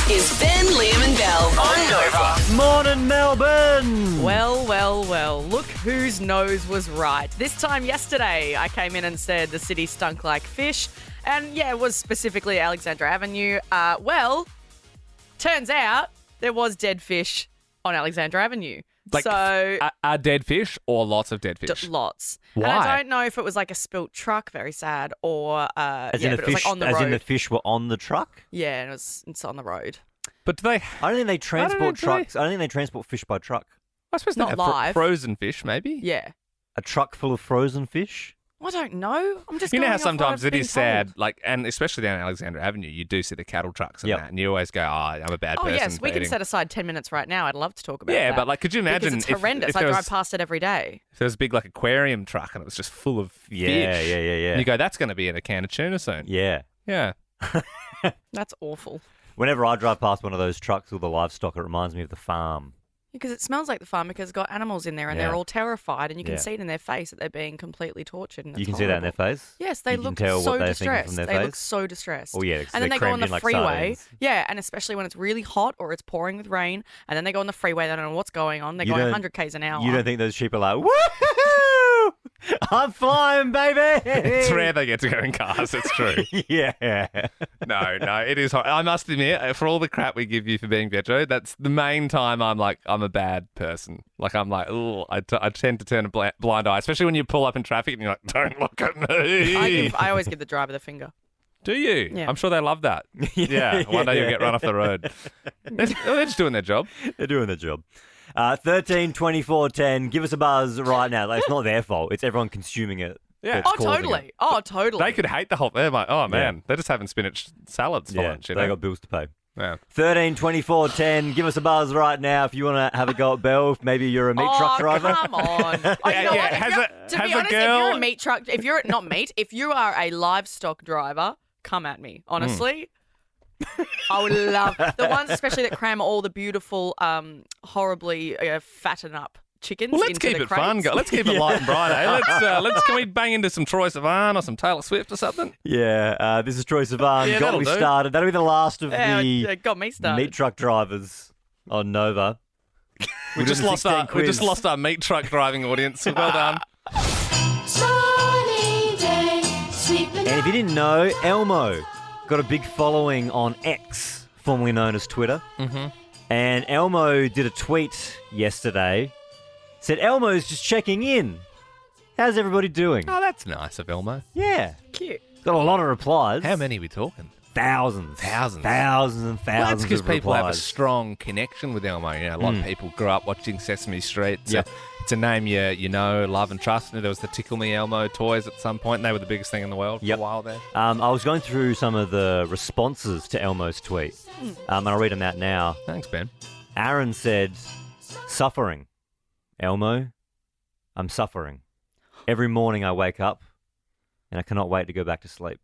This is Ben, Liam and Belle on Nova. Morning, Melbourne! Well. Look whose nose was right. This time yesterday, I came in and said the city stunk like fish. And yeah, it was specifically Alexandra Avenue. Turns out there was dead fish on Alexandra Avenue. Are dead fish or lots of dead fish? Lots. Why? And I don't know if it was like a spilt truck, very sad, or As it was like on the road. As in the fish were on the truck? Yeah, and it's on the road. But do they? I don't think they transport do they? trucks. I don't think they transport fish by truck. I suppose Not they have live. frozen fish, maybe. Yeah. A truck full of frozen fish? I don't know. I'm just You know going how off what sometimes I've it been is sad, told. like, and especially down Alexandra Avenue, you do see the cattle trucks and Yep. that, and you always go, "Oh, I'm a bad Oh, person." yes, we can eating." set aside 10 minutes right now. I'd love to talk about Yeah, that. but like, could you imagine Because it's if- horrendous. if I there drive was- past it every day. If there was a big like aquarium truck and it was just full of fish? Yeah. And you go, "That's going to be in a can of tuna soon." Yeah. Yeah. That's awful. Whenever I drive past one of those trucks with the livestock, it reminds me of the farm. Because it smells like the farm because it's got animals in there and Yeah. they're all terrified and you can Yeah. see it in their face that they're being completely tortured. And You it's can see that in their horrible. face? Yes, they You can look tell so what they're thinking distressed. from their They look face? so distressed. Oh, yeah, 'cause and then they're they go on crammed the in like freeway. sardines. Yeah, and especially when it's really hot or it's pouring with rain. And then they go on the freeway. They don't know what's going on. They're You going don't- 100 k's an hour. You don't think those sheep are like, woohoo! I'm flying, baby! It's rare they get to go in cars. It's true. Yeah. No, it is hard. I must admit, for all the crap we give you for being vegetarian, that's the main time I'm like, I'm a bad person. Like, I'm like, oh, I tend to turn a blind eye, especially when you pull up in traffic and you're like, don't look at me. I always give the driver the finger. Do you? Yeah. I'm sure they love that. Yeah. One day you'll get run off the road. They're just doing their job. They're doing their job. 13 24 10. Give us a buzz right now. Like, it's not their fault. It's everyone consuming it. Yeah. that's Oh, causing totally. it. Oh, totally. They could hate the whole. They're like, oh man, they're just having spinach salads for Yeah, lunch. You they know? got bills to pay. Yeah. 13 24 10. Give us a buzz right now if you want to have a go at Belle. If maybe you're a meat truck driver. Come on. Oh, you know Yeah, what? If has you're- a- to has be a honest, if girl- you're a meat truck, if you're not meat, if you are a livestock driver, come at me. Honestly. I would love the ones, especially that cram all the beautiful, horribly fatten up chickens. Well, let's into keep the it fun. crates. Let's keep it light and bright. Eh? Let's can we bang into some Troye Sivan or some Taylor Swift or something? Yeah, this is Troye Sivan. Yeah, got that'll me do. started. That'll be the last of Yeah, the it got me started. meat truck drivers on Nova. We just lost our meat truck driving audience. Well done. Sunny day, sweeping And if you didn't know, Elmo got a big following on X, formerly known as Twitter. Mm-hmm. And Elmo did a tweet yesterday. Said, Elmo's just checking in. How's everybody doing? Oh, that's nice of Elmo. Yeah. Cute. Got a lot of replies. How many are we talking? Thousands. Thousands. Thousands and Well, that's thousands because of people have a replies. strong connection with Elmo. You know, a lot of people grew up watching Sesame Street. So Yep. it's a name you know, love and trust. And there was the Tickle Me Elmo toys at some point, and they were the biggest thing in the world for Yep. a while there. I was going through some of the responses to Elmo's tweet. And I'll read them out now. Thanks, Ben. Aaron said, suffering. Elmo, I'm suffering. Every morning I wake up and I cannot wait to go back to sleep.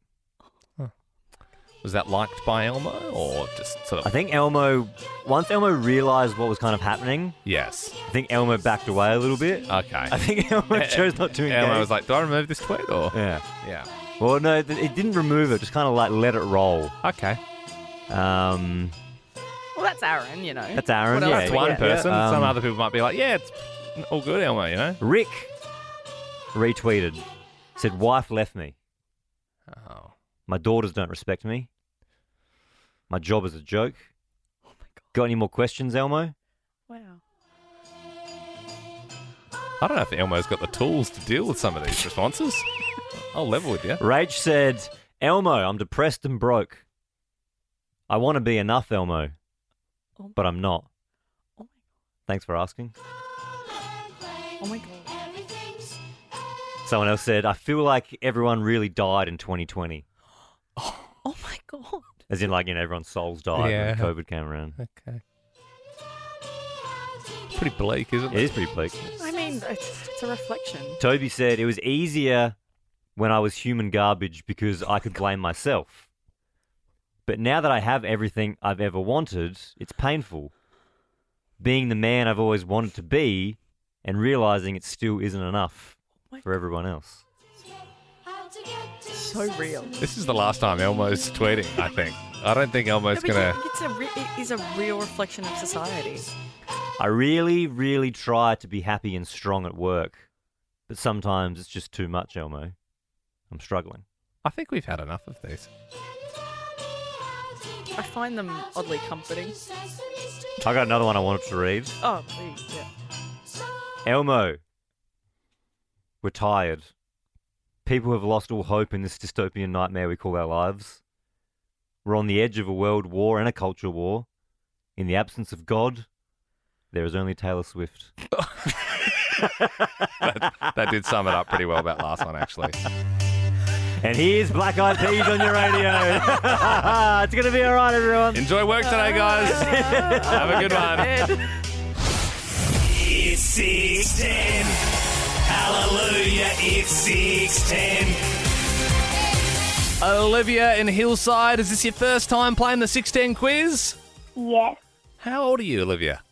Was that liked by Elmo or just sort I of? think once Elmo realised what was kind of happening, Yes. I think Elmo backed away a little bit. Okay. I think Elmo chose not to engage. Elmo was like, do I remove this tweet or? Yeah. Yeah. Well, no, it didn't remove it, just kind of like let it roll. Okay. Well, that's Aaron, you know. That's Aaron, What else yeah. That's do we one get? person. Yeah. Some other people might be like, yeah, it's all good, Elmo, you know? Rick retweeted, said, wife left me. Oh. My daughters don't respect me. My job is a joke. Oh my god. Got any more questions, Elmo? Wow. I don't know if Elmo's got the tools to deal with some of these responses. I'll level with you. Rach said, Elmo, I'm depressed and broke. I want to be enough, Elmo, but I'm not. Oh my Thanks for asking. Oh my god. Someone else said, I feel like everyone really died in 2020. Oh my god. As in, like, everyone's souls died Yeah. when COVID came around. Okay. It's pretty bleak, isn't It it? is pretty bleak. I mean, it's a reflection. Toby said, it was easier when I was human garbage because I could blame myself. But now that I have everything I've ever wanted, it's painful. Being the man I've always wanted to be and realizing it still isn't enough for everyone else. So real. This is the last time Elmo's tweeting, I think. I don't think Elmo's No, but going to... it is a real reflection of society. I really, really try to be happy and strong at work, but sometimes it's just too much, Elmo. I'm struggling. I think we've had enough of these. I find them oddly comforting. I got another one I wanted to read. Oh, please, yeah. Elmo, we're tired. People have lost all hope in this dystopian nightmare we call our lives. We're on the edge of a world war and a culture war. In the absence of God, there is only Taylor Swift. That did sum it up pretty well, that last one, actually. And here's Black Eyed Peas on your radio. It's going to be all right, everyone. Enjoy work today, guys. Have a good one. It's 610. Hallelujah, it's 610. Olivia in Hillside, is this your first time playing the 610 quiz? Yes, How old are you, Olivia?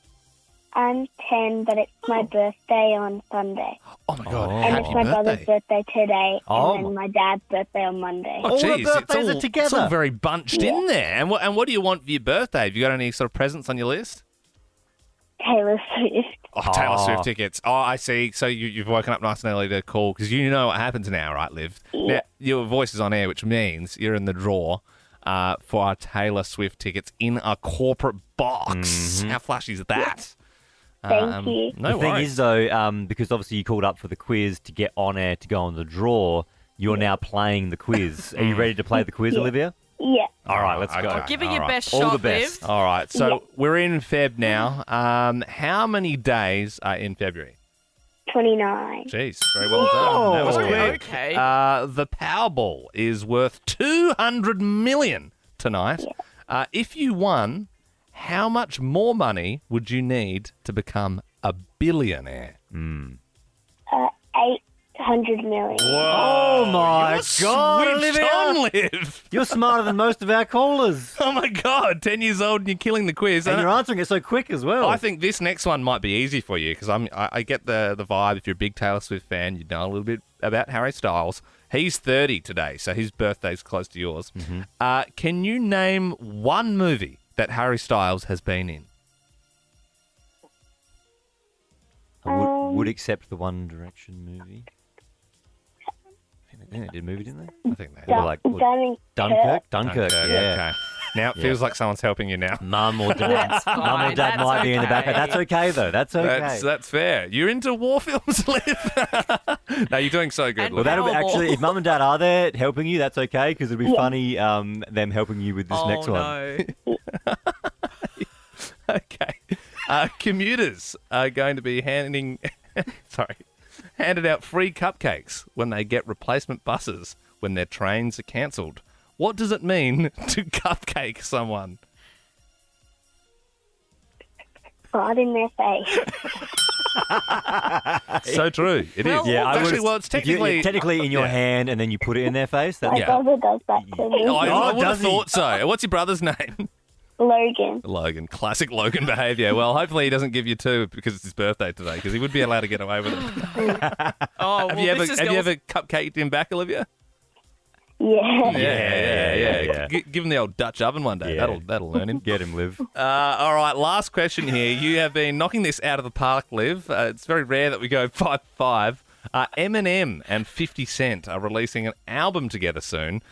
I'm 10, but it's my birthday on Sunday. Oh, my God. And Happy it's my brother's birthday today, Oh. and then my dad's birthday on Monday. Oh, All the geez, birthdays are It's together. all very bunched in there. And what do you want for your birthday? Have you got any sort of presents on your list? Taylor Swift. Oh, Taylor Swift tickets. Oh, I see. So you've woken up nice and early to call because you know what happens now, right, Liv? Now, your voice is on air, which means you're in the draw for our Taylor Swift tickets in a corporate box. How flashy is that? Thank you. No The thing worries. is, though, because obviously you called up for the quiz to get on air to go on the draw, you're now playing the quiz. Are you ready to play the quiz, Olivia? Yeah. All right, let's go. Give it your best All shot, the best. Liv. All right. So we're in Feb now. How many days are in February? 29. Jeez, very well done. That was Whoa. quick. Okay. The Powerball is worth $200 million tonight. If you won, how much more money would you need to become a billionaire? 800 million. Oh, my God, Switched Olivia. on, Liv. You're smarter than most of our callers. Oh, my God. 10 years old and you're killing the quiz. And you're answering it so quick as well. I think this next one might be easy for you because I get the vibe. If you're a big Taylor Swift fan, you know a little bit about Harry Styles. He's 30 today, so his birthday's close to yours. Can you name one movie that Harry Styles has been in? I would accept the One Direction movie. I think they did a movie, didn't they? I think they Or like what, Dunkirk. Dunkirk, yeah. Okay. Now it feels like someo's helping you now. Mum or dad. That's Mum or fine. dad That's might be in the background. okay. That's okay, though. That's okay. That's fair. You're into war films, Liv. No, you're doing so good. And Well, Liv. that'll be Powerball. actually, if mum and dad are there helping you, that's okay, because it'll be funny them helping you with this Oh, next one. no. Okay. Commuters are going to be handed out free cupcakes when they get replacement buses when their trains are cancelled. What does it mean to cupcake someone? God in their face. So true. It is. Well, Yeah, I Actually, would. well, it's technically technically in your Yeah. hand, and then you put it in their face. That, My Yeah. brother does that to me. I would have does he? thought so. What's your brother's name? Logan. Logan. Classic Logan behaviour. Well, hopefully he doesn't give you two because it's his birthday today, because he would be allowed to get away with it. Oh, Have well, you ever this is have you ever cupcaked him back, Olivia? Yeah. Yeah. Give him the old Dutch oven one day. Yeah. That'll learn him. Get him, Liv. All right, last question here. You have been knocking this out of the park, Liv. It's very rare that we go 5-5. Eminem and 50 Cent are releasing an album together soon.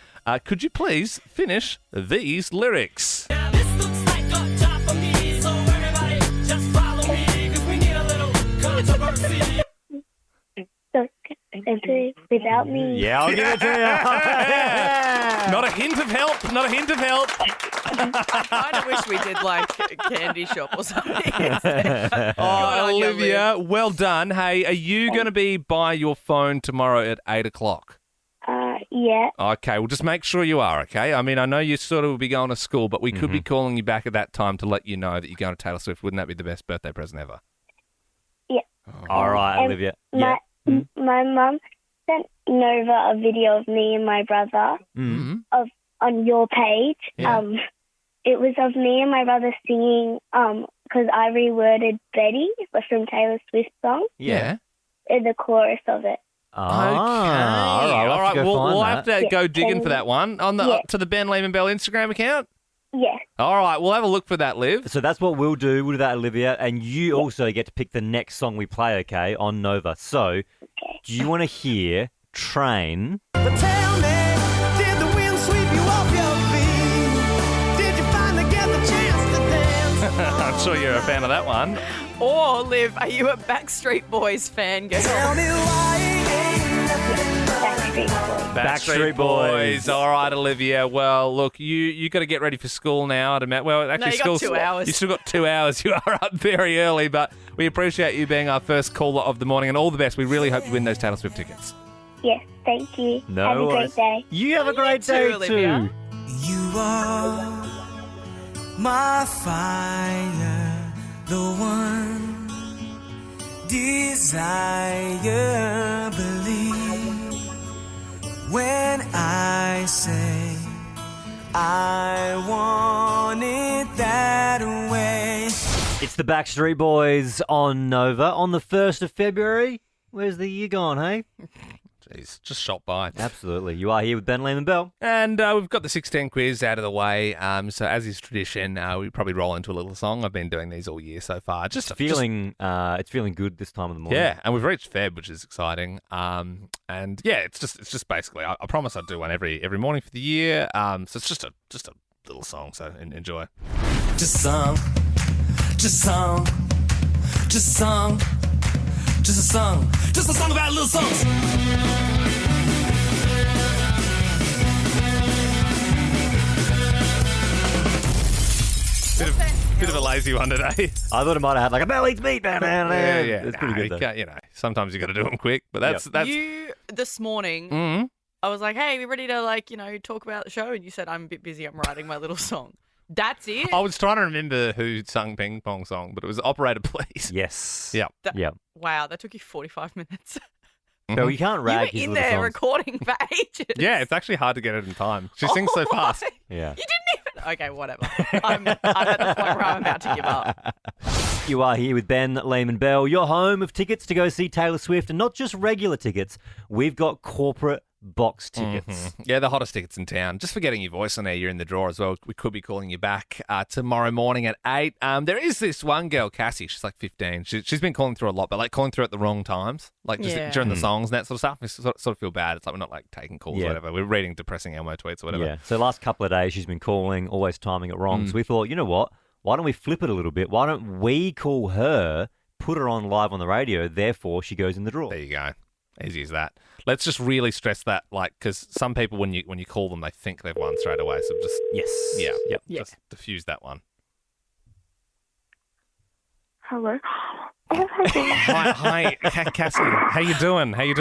Could you please finish these lyrics? Now this looks like a job for me, so everybody just follow me, 'cause we need a little controversy. Without me. Yeah, I'll give it to you. Not a hint of help. Not a hint of help. I kind of wish we did like a candy shop or something. instead. Good on you, Olivia, well done. Hey, are you going to be by your phone tomorrow at 8 o'clock? Yeah. Okay, well, just make sure you are, okay? I mean, I know you sort of will be going to school, but we could be calling you back at that time to let you know that you're going to Taylor Swift. Wouldn't that be the best birthday present ever? Yeah. All right, And Olivia. Yeah. My mum sent Nova a video of me and my brother on your page. Yeah. It was of me and my brother singing because I reworded Betty from Taylor Swift's song, Yeah. the chorus of it. Ah, all right. We'll have to Yeah, go digging can for you- that one on the Yeah. to the Ben Lehman Bell Instagram account. Yes. All right, we'll have a look for that, Liv. So that's what we'll do. We'll do that, Olivia. And you also get to pick the next song we play, okay, on Nova. So do you want to hear Train? But tell me, did the wind sweep you off your feet? Did you finally get the chance to dance? I'm sure you're a fan of that one. Or, Liv, are you a Backstreet Boys fan girl? Tell me why ain't nothing. Backstreet Boys. All right, Olivia. Well, look, you got to get ready for school now. Well, actually, you got school's 2 hours. You still got 2 hours. You are up very early, but we appreciate you being our first caller of the morning, and all the best. We really hope you win those Taylor Swift tickets. Yes, thank you. No Have a worries. great day. You have a great too, day, Olivia. too. You are my fire, the one desire, believe when I say I want it that way. It's the Backstreet Boys on Nova on the 1st of February. Where's the year gone, hey? Jeez, just shot by. Absolutely. You are here with Ben, Liam and Belle. And we've got the 16 quiz out of the way. So as is tradition, we probably roll into a little song. I've been doing these all year so far. It's feeling good this time of the morning. Yeah, and we've reached Feb, which is exciting. And yeah, it's just basically. I promise I'd do one every morning for the year. So it's just a little song. So enjoy. Just song, just song, just song, just a song, just a song about little songs. Bit of a lazy one today. I thought it might have had like a Belle eats meat. Yeah. It's pretty good, though. Sometimes you got to do them quick, but that's. You, this morning, Mhm. I was like, hey, we ready to, talk about the show? And you said, I'm a bit busy. I'm writing my little song. That's it? I was trying to remember who sung Ping Pong Song, but it was Operator Please. Yes. Yeah. Yeah. Wow, that took you 45 minutes. Belle, you can't You rag were his in little there songs. recording for ages. Yeah, it's actually hard to get it in time. She sings so fast. Yeah. You didn't even... Okay, whatever. I'm at the point where I'm about to give up. You are here with Ben, Liam and Belle, your home of tickets to go see Taylor Swift, and not just regular tickets. We've got corporate box tickets. Yeah, the hottest tickets in town. Just for getting your voice on air, you're in the draw as well. We could be calling you back tomorrow morning at 8. There is this one girl, Cassie. She's like 15. She's been calling through a lot, but like calling through at the wrong times, like just Yeah. during the songs and that sort of stuff. We sort of feel bad. It's like we're not like taking calls Yeah. or whatever. We're reading depressing Elmo tweets or whatever. Yeah. So last couple of days she's been calling, always timing it wrong. So we thought, you know what? Why don't we flip it a little bit? Why don't we call her, put her on live on the radio, therefore she goes in the draw. There you go. Easy as that. Let's just really stress that, like, because some people, when you call them, they think they've won straight away. So just Yes. yeah, Yep. just diffuse that one. Hello. Oh my God. Hi, Cassie. How you doing? Hey,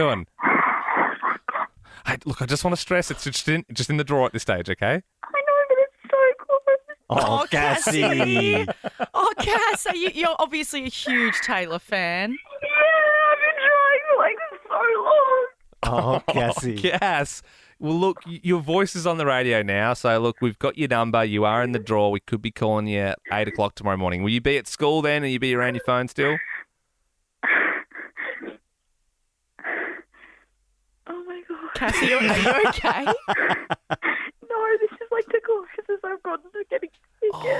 look, I just want to stress it's just in the draw at this stage, okay? I know, but it's so close. Oh, Cassie. Oh, Cass, you're obviously a huge Taylor fan. Yeah, I've been trying for like so long. Oh, Cassie. Cass. Well, look, your voice is on the radio now, so look, we've got your number. You are in the draw. We could be calling you at 8 o'clock tomorrow morning. Will you be at school then, and you be around your phone still? Oh my God. Cassie, are you okay? No, this is like the closest I've gotten to getting tickets.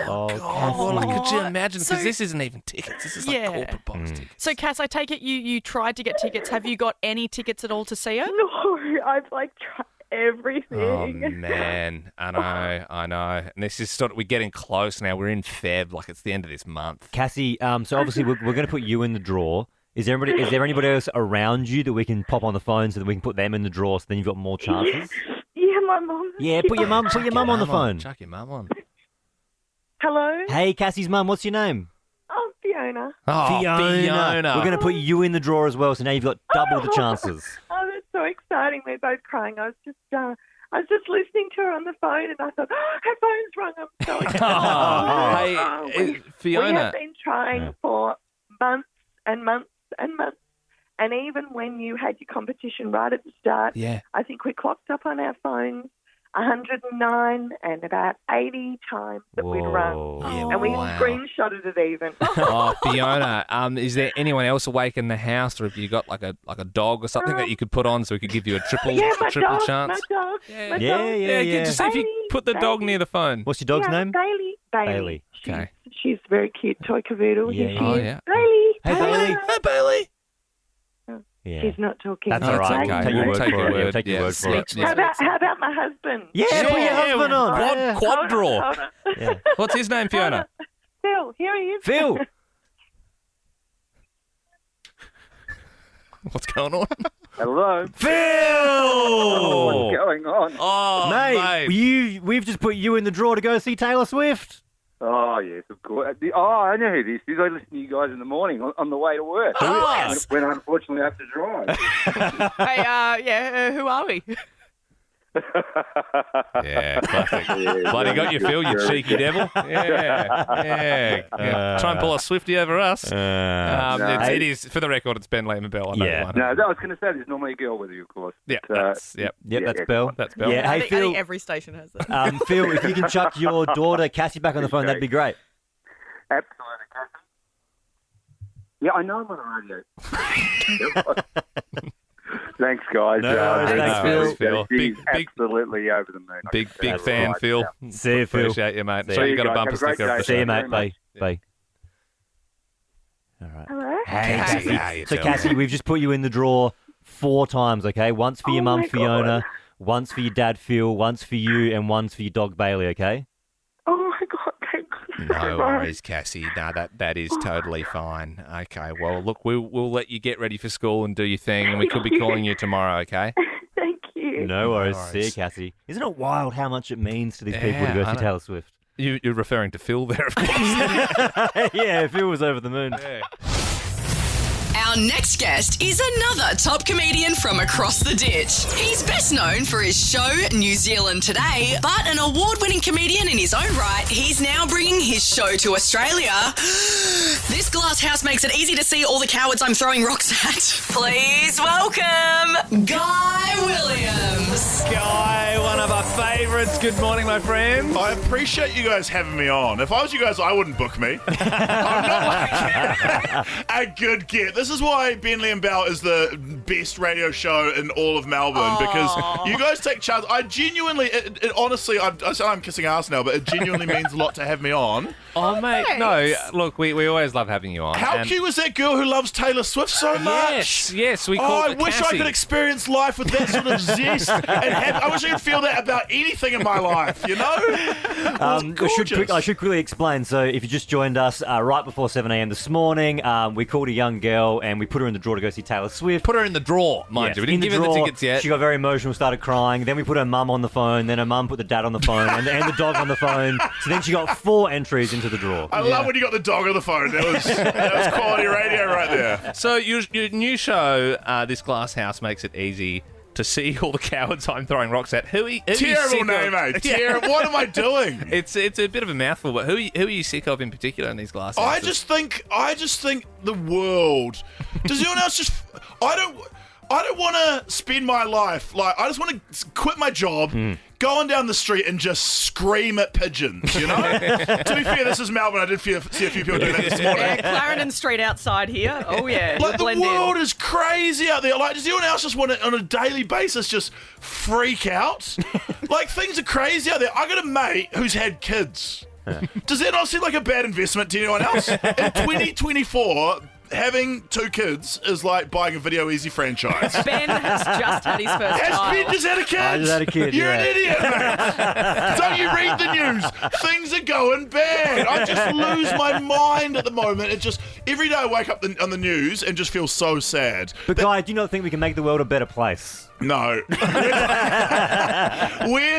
Oh, Oh, like, could you Oh, imagine? Because so- this isn't even tickets. This is like Yeah. corporate box tickets. So, Cass, I take it you tried to get tickets. Have you got any tickets at all to see her? No, I've like tried everything. Oh man, I know. And this is we're getting close now. We're in Feb, like it's the end of this month. Cassie, so obviously we're going to put you in the draw. Is there anybody else around you that we can pop on the phone so that we can put them in the draw so then you've got more chances? Yeah, my mum. Yeah, put your mum on the phone. Chuck your mum on. Hello? Hey, Cassie's mum, what's your name? Oh, Fiona. Oh, Fiona. We're going to put you in the draw as well, so now you've got double the chances. Oh, that's so exciting. We're both crying. I was just listening to her on the phone, and I thought, oh, her phone's rung. I'm so excited. Hey, We Fiona. have been trying for months and months and months. And even when you had your competition right at the start, Yeah. I think we clocked up on our phones 109 and about 80 times that we'd run. Whoa. And we Wow. screenshotted it even. Oh, Fiona, is there anyone else awake in the house, or have you got like a dog or something that you could put on so we could give you a triple my triple dog, chance? My dog. Yeah. My Yeah, dog. yeah, yeah. Just see if you Bailey, put the dog Bailey. near the phone. What's your dog's Yeah, name? Bailey. Bailey. Okay. She's very cute, toy cavoodle. Yeah, Here she yeah. Oh, is. yeah. Bailey. Hey, Bailey. Hey, Bailey. Yeah. She's not talking. That's No, all it's right. okay. Take your word Take for your it. Yeah, word. take your Yeah, word for it. speechless. How about my husband? Yeah, put your husband on. Yeah. Quad draw. Hold on. Yeah. What's his name, Fiona? Phil, here he is. Phil. What's going on? Hello. Phil! What's going on? Oh, Mate, we've just put you in the draw to go see Taylor Swift. Oh, yes, of course. Oh, I know who this is. I listen to you guys in the morning on the way to work. Oh. When unfortunately I have to drive. Hey, who are we? Yeah, classic. Yeah, Bloody got you, Phil, you very cheeky devil. Yeah. Try and pull a Swiftie over us. It is, for the record, it's Ben Lehman Bell. I know Yeah. the one. No, I was going to say there's normally a girl with you, of course. Yeah, But, that's Yep, Yeah, that's yeah, Belle. That's Belle. Yeah, I hey, think Phil. every station has that. Phil, if you can chuck your daughter Cassie back on the phone, that'd be great. absolutely, Cassie. Yeah, I know I'm on the radio. Thanks, guys. No worries, thanks, Phil. Phil. She's Big- absolutely over the moon. I Big can say that fan, right Phil. now. See you, Phil. Appreciate you, mate. See So you you got a guys. bumper Have a great sticker. day. See you, mate. Thank you very Bye. Bye. All right. Hello? Hey, Cassie. Cassie. How you So, doing? Cassie, we've just put you in the draw 4 times, okay? Once for your Oh mum, my Fiona, God. once for your dad, Phil, once for you, and once for your dog, Bailey, okay? Oh, my God. Thank you so No much. worries, Cassie. No, that is totally fine. Okay, well, look, we'll let you get ready for school and do your thing, and we could be calling you tomorrow, okay? Thank you. No worries. See you, worries. Cassie. Isn't it wild how much it means to these people to Yeah, go I see know. Taylor Swift? You're referring to Phil there, of course. Yeah, Phil was over the moon. Our next guest is another top comedian from across the ditch. He's best known for his show New Zealand Today, but an award-winning comedian in his own right, he's now bringing his show to Australia. This glass house makes it easy to see all the cowards I'm throwing rocks at. Please welcome Guy Williams. Guy, one of our favourites. Good morning, my friend. I appreciate you guys having me on. If I was you guys, I wouldn't book me. I'm not like a good get. This is why Bentley and Belle is the best radio show in all of Melbourne, because you guys take charge. I genuinely, it honestly, I say I'm kissing ass now, but it genuinely means a lot to have me on. Oh, mate, no, look, we always love having you on. How and- cute was that girl who loves Taylor Swift so much? Yes, we Oh, called I wish I Cassie. could experience life with that sort of zest. And I wish I could feel that about anything in my life, you know? I should quickly explain. So, if you just joined us right before 7 a.m. this morning, we called a young girl and we put her in the draw to go see Taylor Swift. Put her in the draw, mind Yes, you. We didn't in give her the draw. tickets yet. She got very emotional, started crying. Then we put her mum on the phone. Then her mum put the dad on the phone, and the dog on the phone. So then she got 4 entries into the draw. I love when you got the dog on the phone. That was quality radio right there. So your new show, This Glass House, makes it easy to see all the cowards I'm throwing rocks at. Who are you sick Terrible of? name, mate. Yeah. Terrible. What am I doing? It's a bit of a mouthful, but who are you sick of in particular in these glass houses? I just think the world. Does anyone else just? I don't want to spend my life like I just want to quit my job, go on down the street and just scream at pigeons. You know. To be fair, this is Melbourne. I did see a few people doing that this morning. Yeah, Clarendon Street outside here. Oh, yeah. Like the blend world in. is crazy out there. Like, does anyone else just want to, on a daily basis, just freak out? Like, things are crazy out there. I got a mate who's had kids. Does that not seem like a bad investment to anyone else? In 2024, having 2 kids is like buying a Video Easy franchise. Ben has just had his first Has child. Ben just had a kid? I just had a kid, You're yeah. an idiot, mate. Don't you read the news? Things are going bad. I just lose my mind at the moment. It just every day I wake up on the news and just feel so sad. But Guy, do you not think we can make the world a better place? No. We're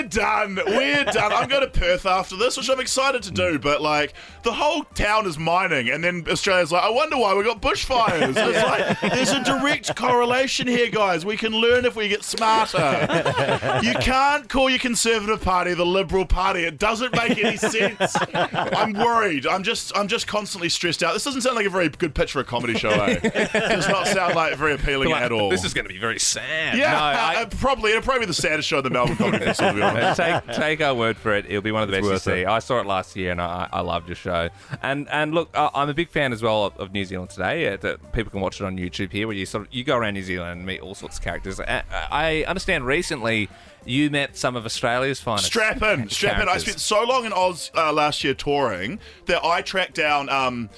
done. We're done. I'm going to Perth after this, which I'm excited to do, but like the whole town is mining and then Australia's like, I wonder why we got bushfires. It's like there's a direct correlation here, guys. We can learn if we get smarter. You can't call your Conservative Party the Liberal Party. It doesn't make any sense. I'm worried. I'm just constantly stressed out. This doesn't sound like a very good pitch for a comedy show, eh? It does not sound like very appealing at all. This is going to be very sad. Yeah. it'll probably be the saddest show at the Melbourne Comedy Festival, to be honest. Take our word for it. It'll be one of the best you see. I saw it last year, and I loved your show. And look, I'm a big fan as well of New Zealand Today. People can watch it on YouTube here, where you go around New Zealand and meet all sorts of characters. I understand recently you met some of Australia's finest. Strap in. I spent so long in Oz last year touring that I tracked down.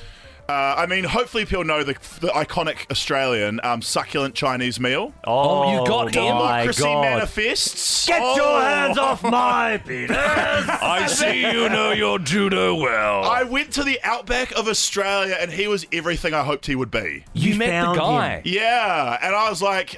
Hopefully people know the iconic Australian succulent Chinese meal. Oh, you got him? Democracy manifests. Get your hands off my penis! I see you know your judo well. I went to the outback of Australia and he was everything I hoped he would be. You met the guy? Him. Yeah, and I was like,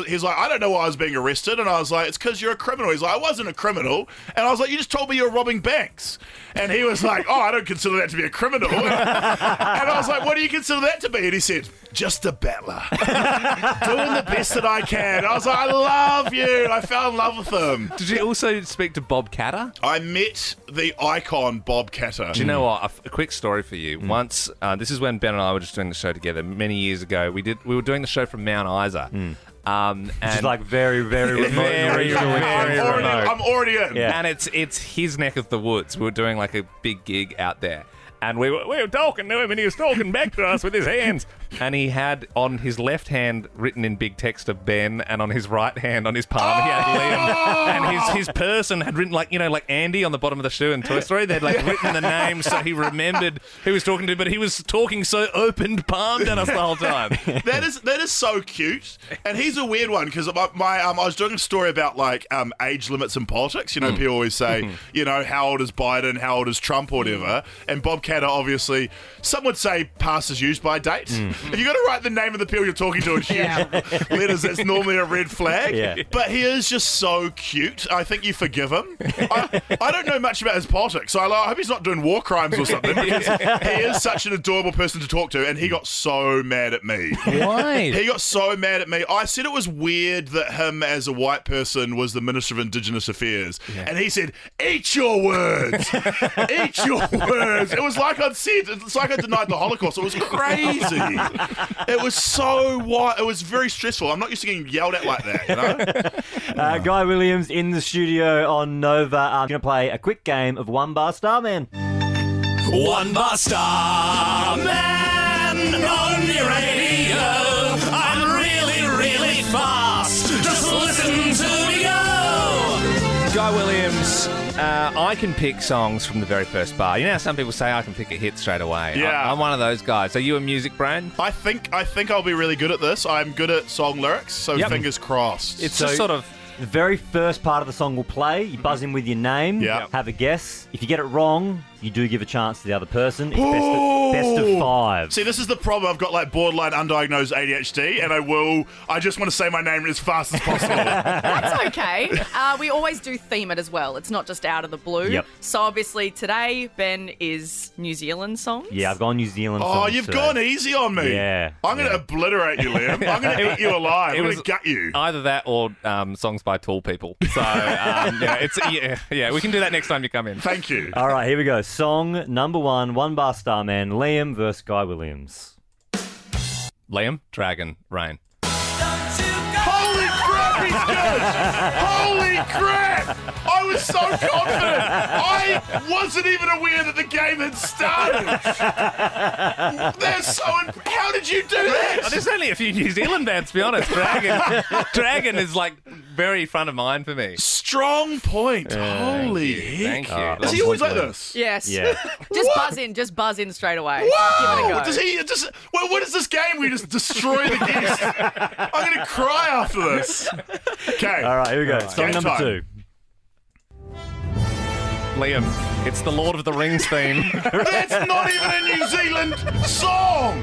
he's like, I don't know why I was being arrested. And I was like, it's because you're a criminal. He's like, I wasn't a criminal. And I was like, you just told me you were robbing banks. And he was like, I don't consider that to be a criminal. And I was like, what do you consider that to be? And he said, just a battler. Doing the best that I can. I was like, I love you. I fell in love with him. Did you also speak to Bob Catter? I met the icon Bob Catter. Do you know what? A quick story for you. Once, this is when Ben and I were just doing the show together many years ago. We were doing the show from Mount Isa. Which is like very, very remote. Very remote. I'm already in. Yeah. And it's his neck of the woods. We were doing like a big gig out there. And we were talking to him, and he was talking back to us with his hands. And he had on his left hand written in big text of Ben, and on his right hand, on his palm, he had Liam. And his person had written like Andy on the bottom of the shoe in Toy Story. They'd like written the name so he remembered who he was talking to, but he was talking so opened palmed at us the whole time. That is so cute. And he's a weird one because I was doing a story about like age limits in politics. You know, people always say, how old is Biden, how old is Trump, or whatever. And Bob Catter, obviously, some would say passes use by date. If you've got to write the name of the people you're talking to in huge letters, that's normally a red flag. Yeah. But he is just so cute. I think you forgive him. I don't know much about his politics, so I hope he's not doing war crimes or something, because he is such an adorable person to talk to, and he got so mad at me. Why? He got so mad at me. I said it was weird that him as a white person was the Minister of Indigenous Affairs, and he said, eat your words. Eat your words. It was like I'd said, it's like I denied the Holocaust. It was crazy. It was so wild. It was very stressful. I'm not used to getting yelled at like that, you know? Guy Williams in the studio on Nova. I'm going to play a quick game of One Bar Starman. One Bar Starman on your radio. I'm really, really fast. Just listen to me go. Guy Williams, I can pick songs from the very first bar. You know how some people say I can pick a hit straight away? Yeah. I'm one of those guys. Are you a music brain? I think I'll be really good at this. I'm good at song lyrics, so fingers crossed. It's just sort of... The very first part of the song will play. You buzz in with your name, have a guess. If you get it wrong, you do give a chance to the other person. It's best of 5. See, this is the problem. I've got like borderline undiagnosed ADHD, and I just want to say my name as fast as possible. That's okay. We always do theme it as well. It's not just out of the blue. Yep. So obviously today, Ben, is New Zealand songs. Yeah, I've gone New Zealand songs. Oh, you've gone easy on me. Yeah. I'm going to obliterate you, Liam. I'm going to eat you alive. I'm going to gut you. Either that or songs by tall people. So, we can do that next time you come in. Thank you. All right, here we go. Song number 1, One Bar Starman, Liam versus Guy Williams. Liam, Dragon, Rain. Holy crap, he's good! Holy crap! I was so confident. I wasn't even aware that the game had started. How did you do that? There's only a few New Zealand bands, to be honest. Dragon is like very front of mind for me. Strong point. Holy heck. Thank you. Is he always like this? Yes. Yeah. Just buzz in straight away. Wow! Give it a go. Does he just? What is this game where you just destroy the guest? I'm going to cry after this. Okay. All right, here we go. Song Game number time. 2. Liam, it's the Lord of the Rings theme. That's not even a New Zealand song.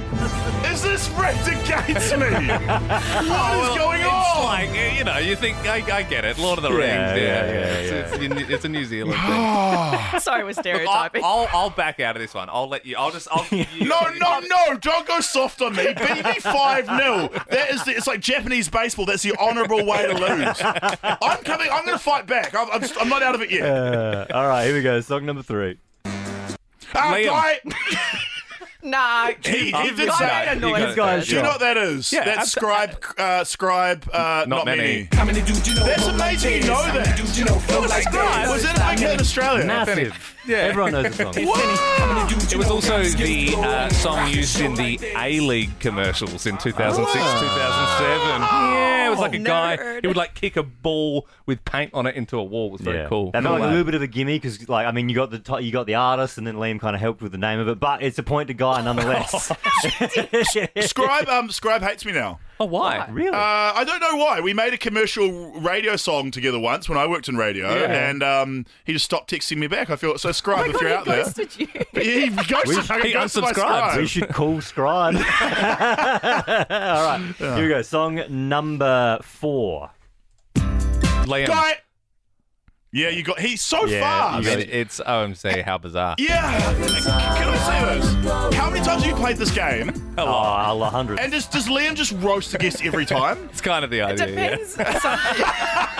Is this rigged against me? What is going on? It's like, you think, I get it. Lord of the Rings. Yeah. It's a New Zealand thing. Sorry, we're stereotyping. I'll back out of this one. I'll give you. No, don't go soft on me. Beat me 5-0. It's like Japanese baseball. That's the honourable way to lose. I'm going to fight back. I'm not out of it yet. All right, here we go. Song number 3. Liam. Nah, He did Guy say- made a You noise go. This guy's first. Do you know what that is? Yeah, That's scribe, not many. How many dudes you know? That's flow like amazing you this? know How many that. dudes you know? Flow like this? Was it a big hit in Australia? Massive. Yeah. Everyone knows the song. How many dudes It you was know? also Skills the flow song used in the A-League commercials in 2006, 2007. Yeah, it was like a guy. Nerd. He would like kick a ball with paint on it into a wall. It was very cool. That felt like a little bit of a gimme because, like, I mean, you got the artist, and then Liam kind of helped with the name of it, but it's a point to Guy nonetheless. Scribe hates me now. Oh, why? Really? I don't know why. We made a commercial radio song together once when I worked in radio, and he just stopped texting me back. I feel so. Scribe, if you're out there, Ghosted you. he ghosted. He ghosted my unsubscribed. Scribe. We should call Scribe. All right, here we go. Song number 4. Liam. Guy. Yeah, you got. He's so Yeah, fast. you I mean, it's OMC. How bizarre. Yeah. Can I say this? How many times have you played this game? Oh, 100. And does Liam just roast the guest every time? It's kind of the idea. Depends.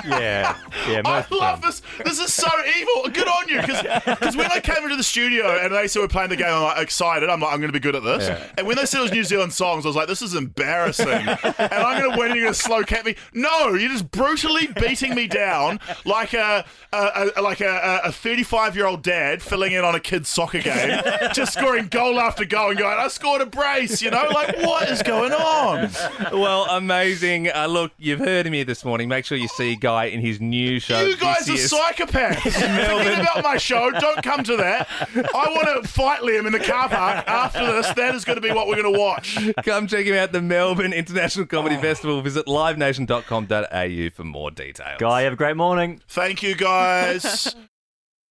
Yeah, I most of the love time. this. This is so evil. Good on you, because when I came into the studio and they said we're playing the game, I'm like excited. I'm like, I'm going to be good at this. Yeah. And when they said it was New Zealand songs, I was like, this is embarrassing. And I'm going to win. And you're going to slow cat me. No, you're just brutally beating me down like a 35-year-old dad filling in on a kid's soccer game, just scoring goal after goal and going, I scored a brace. You know, like what is going on? Well, amazing. Look, you've heard him here this morning. Make sure you see Guy in his new show. You guys are Laziest. psychopaths. Forget about my show. Don't come to that. I want to fight Liam in the car park after this. That is going to be what we're going to watch. Come check him out, the Melbourne International Comedy Festival. Visit livenation.com.au for more details. Guy, have a great morning. Thank you, guys.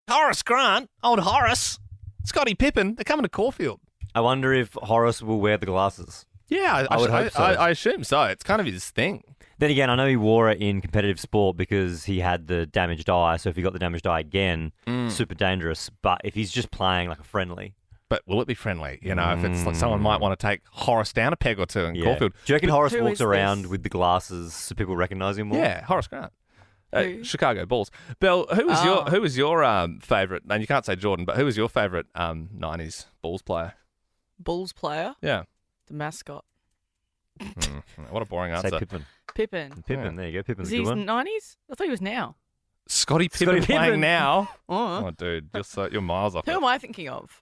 Horace Grant, old Horace, Scottie Pippen, they're coming to Caulfield. I wonder if Horace will wear the glasses. Yeah, I would hope so. I assume so. It's kind of his thing. Then again, I know he wore it in competitive sport because he had the damaged eye. So if he got the damaged eye again, super dangerous. But if he's just playing like a friendly, But will it be friendly? You know, if it's like someone might want to take Horace down a peg or two in Caulfield. Do you reckon Horace who walks is around this? with the glasses so people recognise him more? Yeah, Horace Grant. Who? Chicago Bulls. Belle, who was your favourite? And you can't say Jordan, but who was your favourite 90s Bulls player? Bulls player, Yeah. the mascot. What a boring Say answer. Pippen. Pippen. Pippen, there you go. Pippen's Is a he good one. 90s? I thought he was now. Scottie Pippen Scottie playing Pippen. now. Oh. Oh, dude, you're miles off. Who it. am I thinking of?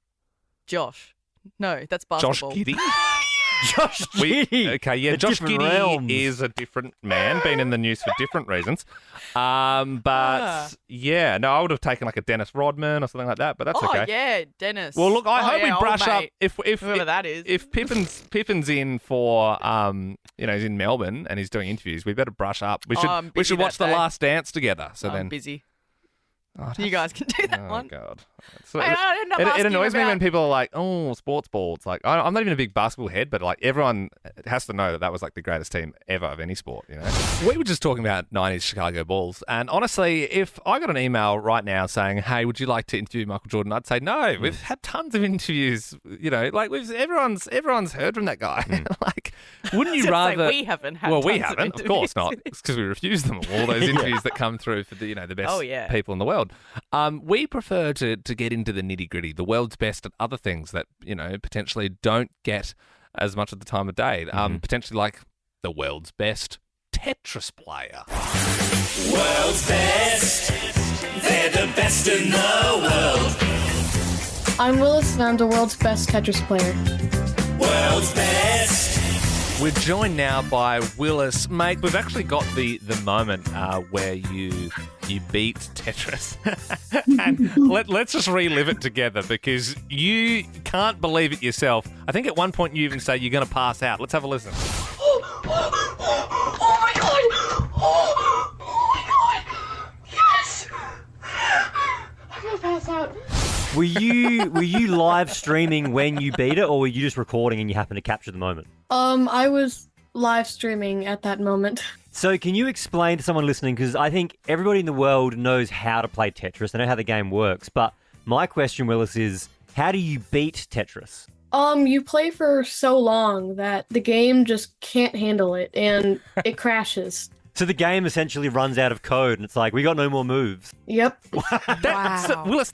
Josh. No, that's Josh basketball. Giddey? Josh Giddey. Okay, yeah, A Josh different Giddey realms. is a different man, been in the news for different reasons. But yeah, no, I would have taken like a Dennis Rodman or something like that, but that's Oh, okay. yeah, Dennis. Well, look, I Oh, hope yeah, we old brush up mate. if Whoever that is. If Pippen's in for he's in Melbourne and he's doing interviews, we better brush up. We should I'm we busy should watch that The day. Last Dance together. So I'm then busy. Oh, You guys can do that oh one. god. So Hey, I ended up it asking annoys me when about- people are like, "Oh, sports ball." It's like I'm not even a big basketball head, but like everyone has to know that was like the greatest team ever of any sport. You know, we were just talking about '90s Chicago Bulls, and honestly, if I got an email right now saying, "Hey, would you like to interview Michael Jordan?" I'd say no. We've had tons of interviews. You know, like everyone's heard from that guy. Like, wouldn't you I was gonna say, rather? we haven't had Well, we tons of haven't, of course not. interviews. It's because we refuse them all those interviews that come through for the the best Oh, yeah. people in the world. We prefer to get into the nitty gritty, the world's best at other things that potentially don't get as much of the time of day. Potentially like the world's best Tetris player. World's best. They're the best in the world. I'm Willis, and I'm the world's best Tetris player. World's best. We're joined now by Willis. Mate, we've actually got the moment where you beat Tetris. And let's just relive it together because you can't believe it yourself. I think at one point you even say you're going to pass out. Let's have a listen. Oh my god! Oh my god! Yes! I'm gonna pass out. Were you live streaming when you beat it, or were you just recording and you happened to capture the moment? I was live streaming at that moment. So can you explain to someone listening, because I think everybody in the world knows how to play Tetris, they know how the game works, but my question, Willis, is how do you beat Tetris? You play for so long that the game just can't handle it and it crashes. So the game essentially runs out of code and it's like, we got no more moves. Yep. Willis,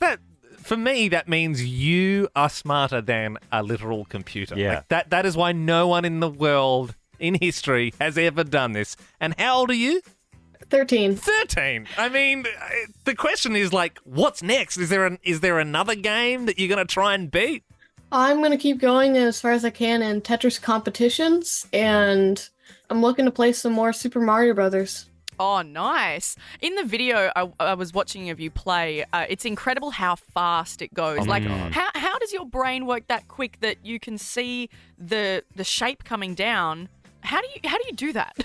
for me, that means you are smarter than a literal computer. Yeah. Like that is why no one in the world in history has ever done this. And how old are you? 13. 13. I mean, the question is like, what's next? Is there another game that you're going to try and beat? I'm going to keep going as far as I can in Tetris competitions, and I'm looking to play some more Super Mario Brothers. Oh, nice. In the video I was watching of you play, it's incredible how fast it goes. How does your brain work that quick that you can see the shape coming down? How do you do that?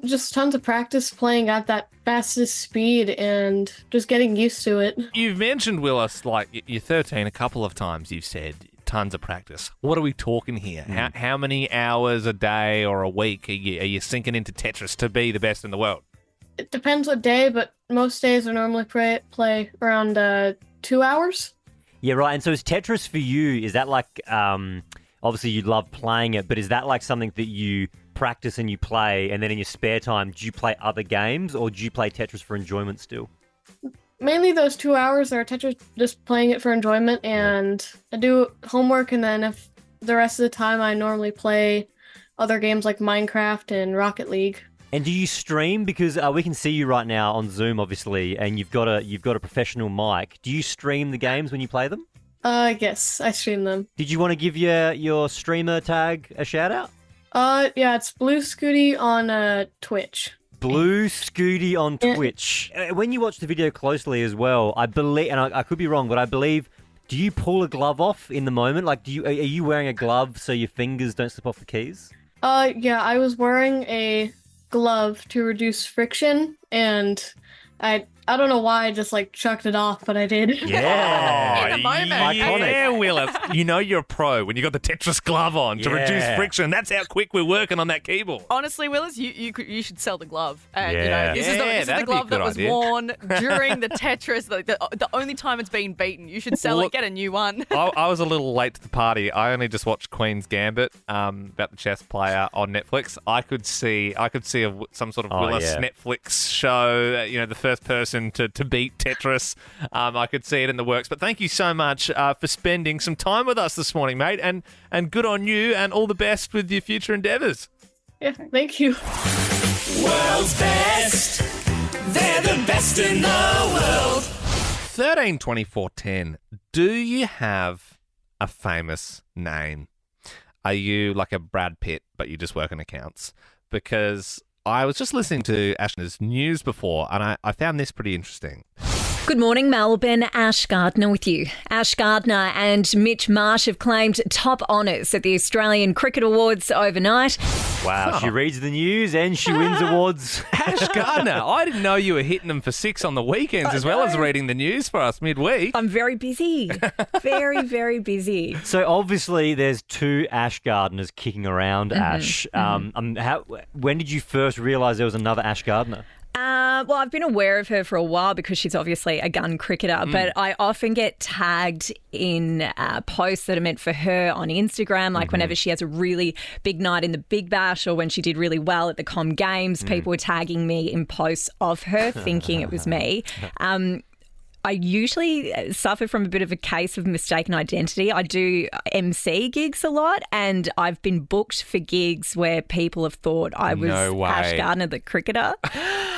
Just tons of practice playing at that fastest speed and just getting used to it. You've mentioned, Willis, like you're 13 a couple of times. You've said tons of practice. What are we talking here? How many hours a day or a week are you sinking into Tetris to be the best in the world? It depends what day, but most days I normally play around 2 hours. Yeah, right. And so is Tetris for you, is that like, obviously you love playing it, but is that like something that you practice and you play, and then in your spare time, do you play other games or do you play Tetris for enjoyment still? Mainly those 2 hours are Tetris, just playing it for enjoyment, and I do homework, and then if the rest of the time I normally play other games like Minecraft and Rocket League. And do you stream? Because we can see you right now on Zoom, obviously, and you've got a professional mic. Do you stream the games when you play them? Yes, I stream them. Did you want to give your streamer tag a shout out? Yeah, it's Blue Scooty on Twitch. Blue Scooty on Twitch. When you watch the video closely as well, I believe, and I could be wrong, but I believe, do you pull a glove off in the moment? Like, are you wearing a glove so your fingers don't slip off the keys? Yeah, I was wearing a glove to reduce friction, and I don't know why I just like chucked it off, but I did. Yeah. In the moment. Iconic. Yeah, Willis. You know you're a pro when you got the Tetris glove on to reduce friction. That's how quick we're working on that keyboard. Honestly, Willis, you should sell the glove. And, Yeah. this is the that'd be a glove that good was idea. worn during the Tetris, the only time it's been beaten. You should sell Look, it, get a new one. I was a little late to the party. I only just watched Queen's Gambit, about the chess player on Netflix. I could see some sort of Willis Netflix show. The first person to beat Tetris. I could see it in the works. But thank you so much for spending some time with us this morning, mate. And good on you, and all the best with your future endeavours. Yeah, thank you. World's best. They're the best in the world. 13, 24, 10. Do you have a famous name? Are you like a Brad Pitt, but you just work in accounts? Because I was just listening to Ashna's news before, and I found this pretty interesting. Good morning, Melbourne. Ash Gardner with you. Ash Gardner and Mitch Marsh have claimed top honours at the Australian Cricket Awards overnight. Wow, she reads the news and she wins awards. Ash Gardner, I didn't know you were hitting them for 6 on the weekends as well as reading the news for us midweek. I'm very busy. Very, very busy. So obviously there's 2 Ash Gardners kicking around, Ash. When did you first realise there was another Ash Gardner? Well, I've been aware of her for a while because she's obviously a gun cricketer, but I often get tagged in posts that are meant for her on Instagram, like whenever she has a really big night in the Big Bash or when she did really well at the Com Games, people were tagging me in posts of her thinking it was me. I usually suffer from a bit of a case of mistaken identity. I do MC gigs a lot, and I've been booked for gigs where people have thought I was Ash Gardner, the cricketer.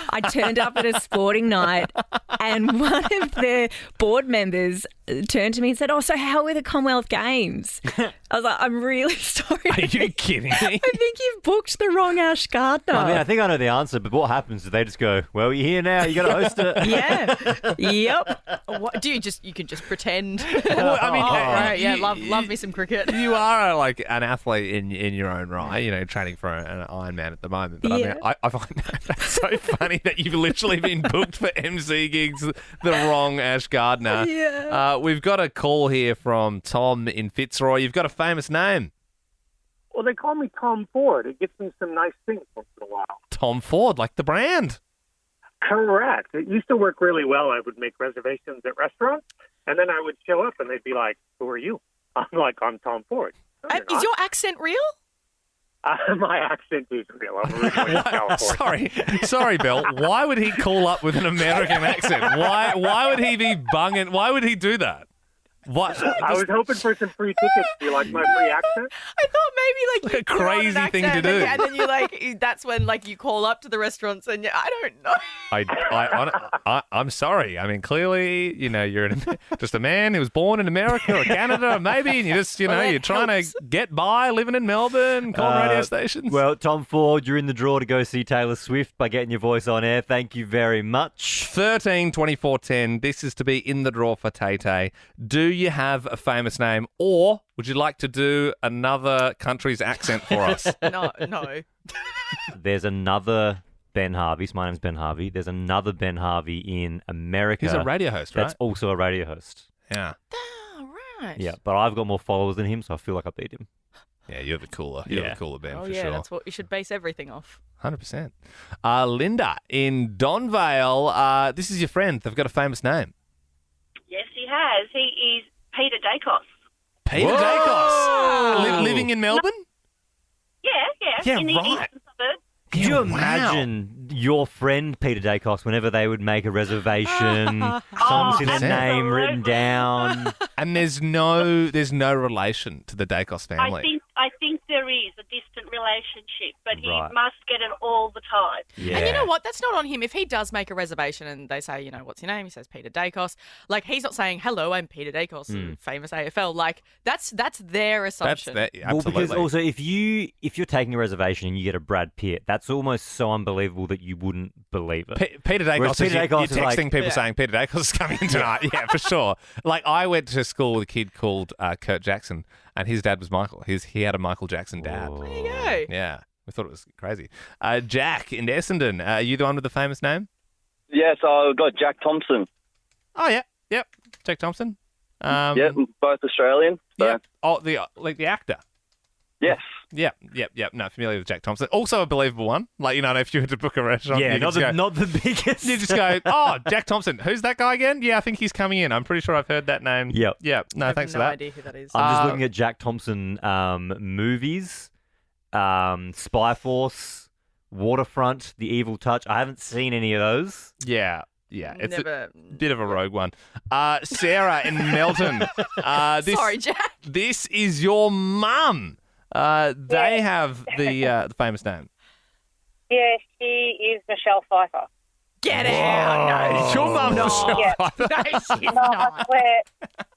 I turned up at a sporting night, and one of the board members turned to me and said, "Oh, so how were the Commonwealth Games?" I was like, "I'm really sorry." Are you kidding me? I think you've booked the wrong Ash Gardner. I mean, I think I know the answer, but what happens is they just go, "Well, you're here now. You got to host it." Yeah. Yep. What, you can just pretend. Well, I mean, right, yeah, love me some cricket. You are like an athlete in your own right, training for an Ironman at the moment. But Yeah. I mean, I find that so funny that you've literally been booked for MC gigs, the wrong Ash Gardner. Yeah. We've got a call here from Tom in Fitzroy. You've got a famous name. Well, they call me Tom Ford. It gets me some nice things once in a while. Tom Ford, like the brand. Correct. It used to work really well. I would make reservations at restaurants, and then I would show up, and they'd be like, "Who are you?" I'm like, "I'm Tom Ford." "No, you're Is not." your accent real? My accent is real. I'm originally from California. Sorry, Belle. Why would he call up with an American accent? Why would he be bunging? Why would he do that? What? I was hoping for some free tickets. Do you like my free accent? I thought maybe a crazy thing to do. And then you that's when you call up to the restaurants and I don't know. I'm sorry. I mean, clearly, you're just a man who was born in America or Canada, or maybe, and you just, you're trying to get by living in Melbourne, calling radio stations. Well, Tom Ford, you're in the draw to go see Taylor Swift by getting your voice on air. Thank you very much. 13 24 10. This is to be in the draw for Tay-Tay. Do you have a famous name, or would you like to do another country's accent for us? No. There's another Ben Harvey. My name's Ben Harvey. There's another Ben Harvey in America. He's a radio host, right? That's also a radio host. Yeah. Oh, right. Yeah, but I've got more followers than him, so I feel like I beat him. Yeah, you're the cooler. You're the cooler Ben, for sure. That's what you should base everything off. 100%. Linda in Donvale. This is your friend. They've got a famous name. Yes, he has. He is Peter Dacos. Peter Dacos. Living in Melbourne? Yeah. In the eastern suburbs. Could you imagine your friend Peter Dacos whenever they would make a reservation, someone see their name written down? And there's no relation to the Dacos family. I think there is a distant relationship, but he must get it all the time. Yeah. And you know what? That's not on him. If he does make a reservation and they say, what's your name? He says Peter Dacos. He's not saying, hello, I'm Peter Dacos, famous AFL. That's their assumption. Absolutely. Well, because also if you're taking a reservation and you get a Brad Pitt, that's almost so unbelievable that you wouldn't believe it. Peter Dacos, you're texting people saying Peter Dacos is coming in tonight. Yeah, for sure. I went to school with a kid called Kurt Jackson, and his dad was Michael. He had a Michael Jackson dad. There you go. Yeah, we thought it was crazy. Jack in Essendon, are you the one with the famous name? Yes, I've got Jack Thompson. Oh, yeah. Yep. Jack Thompson. Yep, both Australian. So. Yep. Oh, the actor? Yes. Yep. No, familiar with Jack Thompson. Also a believable one. If you were to book a restaurant. Yeah, not the biggest. You just go, Jack Thompson. Who's that guy again? Yeah, I think he's coming in. I'm pretty sure I've heard that name. Yep. No, thanks for that. I have no idea who that is. I'm just looking at Jack Thompson movies, Spy Force, Waterfront, The Evil Touch. I haven't seen any of those. Yeah, it's a bit of a rogue one. Sarah in Melton. Sorry, Jack. This is your mum. They have the famous name. Yeah, she is Michelle Pfeiffer. Get out! No, your mum Michelle Pfeiffer. No, she's No, not. I swear.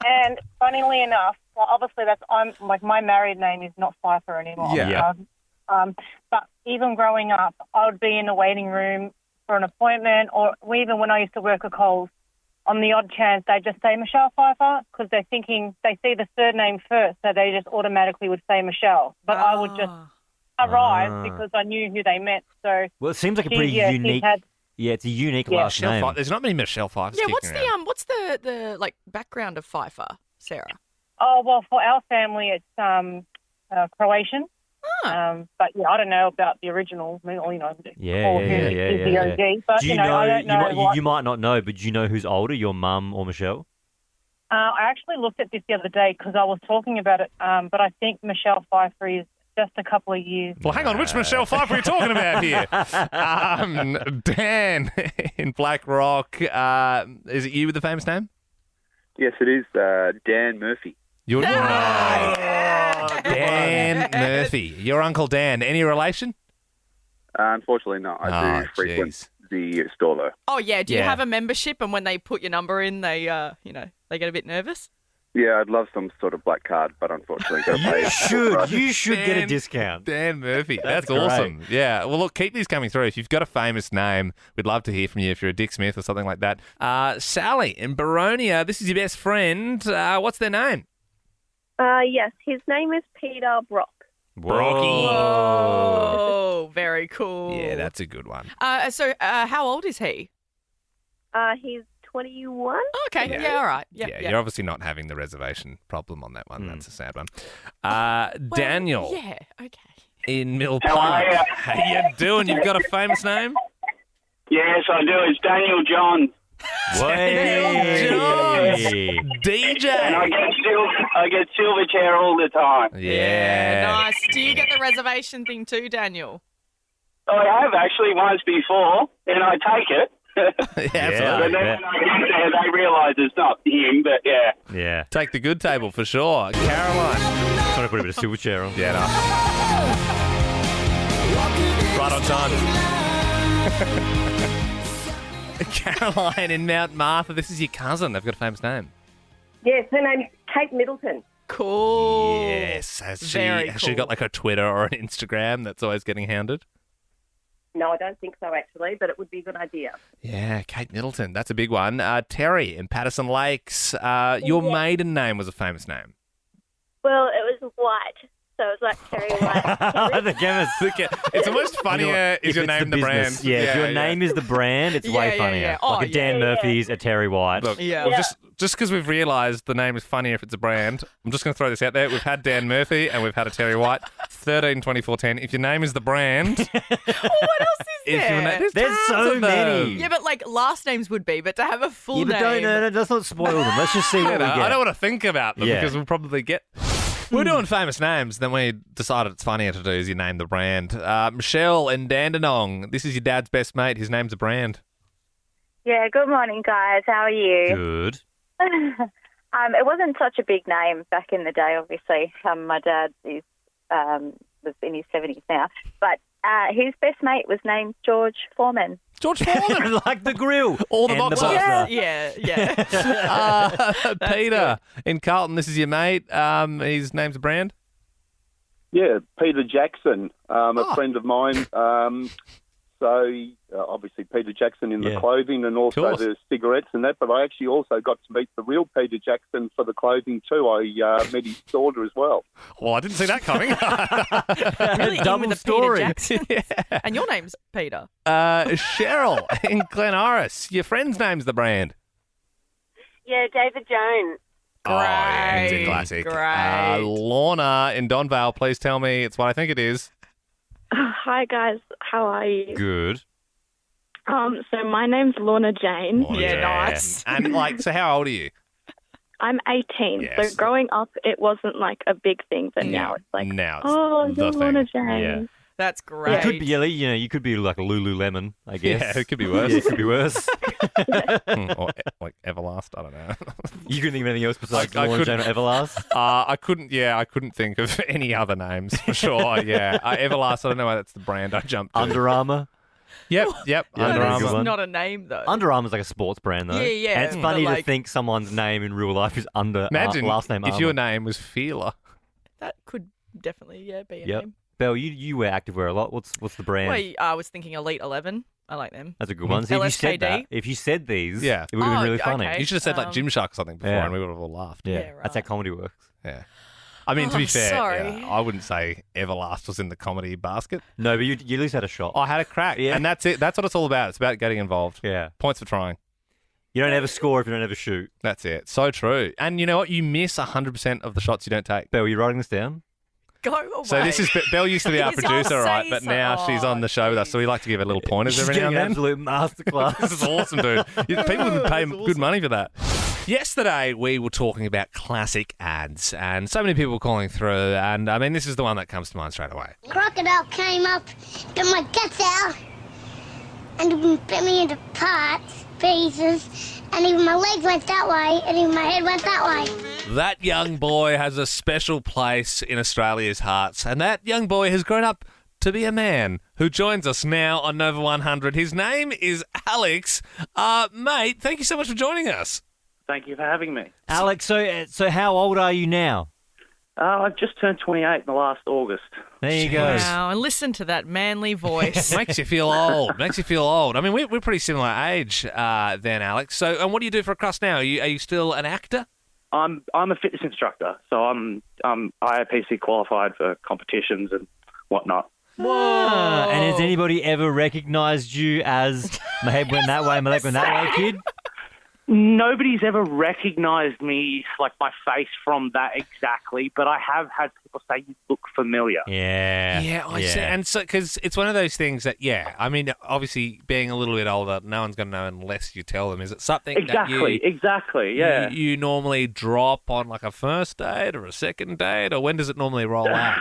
And funnily enough, obviously my married name is not Pfeiffer anymore. Yeah. But even growing up, I would be in the waiting room for an appointment, or even when I used to work at Coles, on the odd chance they just say Michelle Pfeiffer because they're thinking they see the third name first, so they just automatically would say Michelle. But I would just arrive because I knew who they meant. So it seems like a pretty unique. It's a unique last name. There's not many Michelle Pfeiffers. Yeah, kicking what's the background of Pfeiffer, Sarah? Oh well, for our family, it's Croatian. But I don't know about the original. The OG. But I don't know. You might not know, but do you know who's older, your mum or Michelle? I actually looked at this the other day because I was talking about it. But I think Michelle Pfeiffer is just a couple of years. Well, hang on, which Michelle Pfeiffer are you talking about here? Dan in Black Rock. Is it you with the famous name? Yes, it is Dan Murphy. You're Dan Murphy. Your Uncle Dan. Any relation? Unfortunately not. I do frequent the store though. Oh yeah. Do you have a membership? And when they put your number in, they they get a bit nervous. Yeah, I'd love some sort of black card, but unfortunately, got to pay. You should get a discount. Dan Murphy. That's awesome. Yeah. Well, look, keep these coming through. If you've got a famous name, we'd love to hear from you if you're a Dick Smith or something like that. Sally in Baronia, this is your best friend. What's their name? Yes, his name is Peter Brock. Brocky. Oh, very cool. Yeah, that's a good one. So how old is he? He's 21. Okay, yeah, all right. Yeah, you're obviously not having the reservation problem on that one. That's a sad one. Daniel. Yeah, okay. In Mill Park. How you doing? You've got a famous name? Yes, I do. It's Daniel John. DJ. And I get silver chair all the time. Yeah. Nice. Do you get the reservation thing too, Daniel? I have actually once before, and I take it. Yeah, But then when I get there, they realise it's not him, but yeah. Yeah. Take the good table for sure. Caroline. Trying to put a bit of silver chair on. Yeah, no. Right on time. Caroline in Mount Martha. This is your cousin. They've got a famous name. Yes, her name's Kate Middleton. Cool. Yes. Has Very she cool. got like a Twitter or an Instagram that's always getting hounded? No, I don't think so, actually, but it would be a good idea. Yeah, Kate Middleton. That's a big one. Terry in Patterson Lakes. Your maiden name was a famous name. Well, it was White, so it was like Terry White. The chemist. It's almost funnier if your it's name the business. brand. Yeah, if your name is the brand, it's way funnier. Like a Dan Murphy's, a Terry White. Look, just because we've realised the name is funnier if it's a brand, I'm just going to throw this out there. We've had Dan Murphy and we've had a Terry White. 13, 24, 10. If your name is the brand... What else is there? There's so many. Yeah, but like last names would be, but to have a full Yeah, but name. no, let's not spoil them. Let's just see what we get. I don't want to think about them Yeah. because we'll probably get... We're doing famous names, then we decided it's funnier to do is you name the brand. Michelle in Dandenong. This is your dad's best mate. His name's a brand. Yeah, good morning, guys. How are you? Good. It wasn't such a big name back in the day, obviously. My dad is was in his 70s now. But his best mate was named George Foreman. George Foreman? Like the grill. All the And boxes. Yeah. Peter in Carlton. This is your mate. His name's a brand. Yeah, Peter Jackson, a friend of mine. Obviously Peter Jackson in the clothing and also the cigarettes and that, but I actually also got to meet the real Peter Jackson for the clothing too. I met his daughter as well. Well, I didn't see that coming. Really in Double with the story. Peter Jackson. And your name's Peter. Cheryl in Glen Iris. Your friend's name's the brand. Yeah, David Jones. Oh, yeah, it's a classic. Great. Lorna in Donvale, please tell me it's what I think it is. Hi guys, how are you? Good. So my name's Lorna Jane. Nice. And so how old are you? I'm 18. Yes. So growing up, it wasn't like a big thing, but now it's like, now oh, the you're thing. Lorna Jane. Yeah. That's great. You could be, you could be like a Lululemon, I guess. Yeah, it could be worse. Yeah, it could be worse. Or like Everlast, I don't know. You couldn't think of anything else besides I Lorna couldn't- Jane or Everlast? I couldn't think of any other names for sure. Yeah, Everlast. I don't know why that's the brand I jumped to. Under Armour. Yep. Yeah, Under that's a good Armour. one. Not a name though. Under Armour's like a sports brand, though. Yeah. And it's but funny to like- think someone's name in real life is under Imagine last name if Armour. your name was Feeler. That could definitely be a Yep. name. Belle, you wear activewear a lot. What's the brand? Well, I was thinking Elite 11. I like them. That's a good one. See, LSKD. if you said these, Yeah. it would have been Oh, really funny. okay. You should have said like Gymshark or something before, Yeah. and we would have all laughed. Yeah, that's how comedy works. Yeah. I mean, to Oh, be fair, sorry. yeah, I wouldn't say Everlast was in the comedy basket. No, but you at least had a shot. I had a crack, Yeah. and that's it. That's what it's all about. It's about getting involved. Yeah. Points for trying. You don't ever score if you don't ever shoot. That's it. So true. And you know what? You miss 100% of the shots you don't take. Belle, you writing this down? Go away. So this is Belle used to be our Yes, producer, I'll right? say But so. now she's on the show with us, so we like to give her little pointers She's every now getting and an then. absolute masterclass. This is awesome, dude. People would pay good money for that. Yesterday, we were talking about classic ads, and so many people were calling through, and I mean, this is the one that comes to mind straight away. Crocodile came up, bit my guts out, and bit me into parts, pieces, and even my legs went that way, and even my head went that way. That young boy has a special place in Australia's hearts, and that young boy has grown up to be a man who joins us now on Nova 100. His name is Alex. Mate, thank you so much for joining us. Thank you for having me. Alex, so how old are you now? I've just turned 28 in the last August. There you go. Wow, and listen to that manly voice. Makes you feel old. Makes you feel old. I mean, we're pretty similar age then, Alex. So, and what do you do for a crust now? Are you still an actor? I'm a fitness instructor, so I'm IAPC qualified for competitions and whatnot. Whoa. And has anybody ever recognised you as my head went that way, my leg went that way, kid? Nobody's ever recognised me, like my face from that exactly, but I have had people say you look familiar. Yeah. I see. And so, because it's one of those things that, I mean, obviously being a little bit older, no one's going to know unless you tell them. Is it something Exactly, yeah. You normally drop on like a first date or a second date, or when does it normally roll out?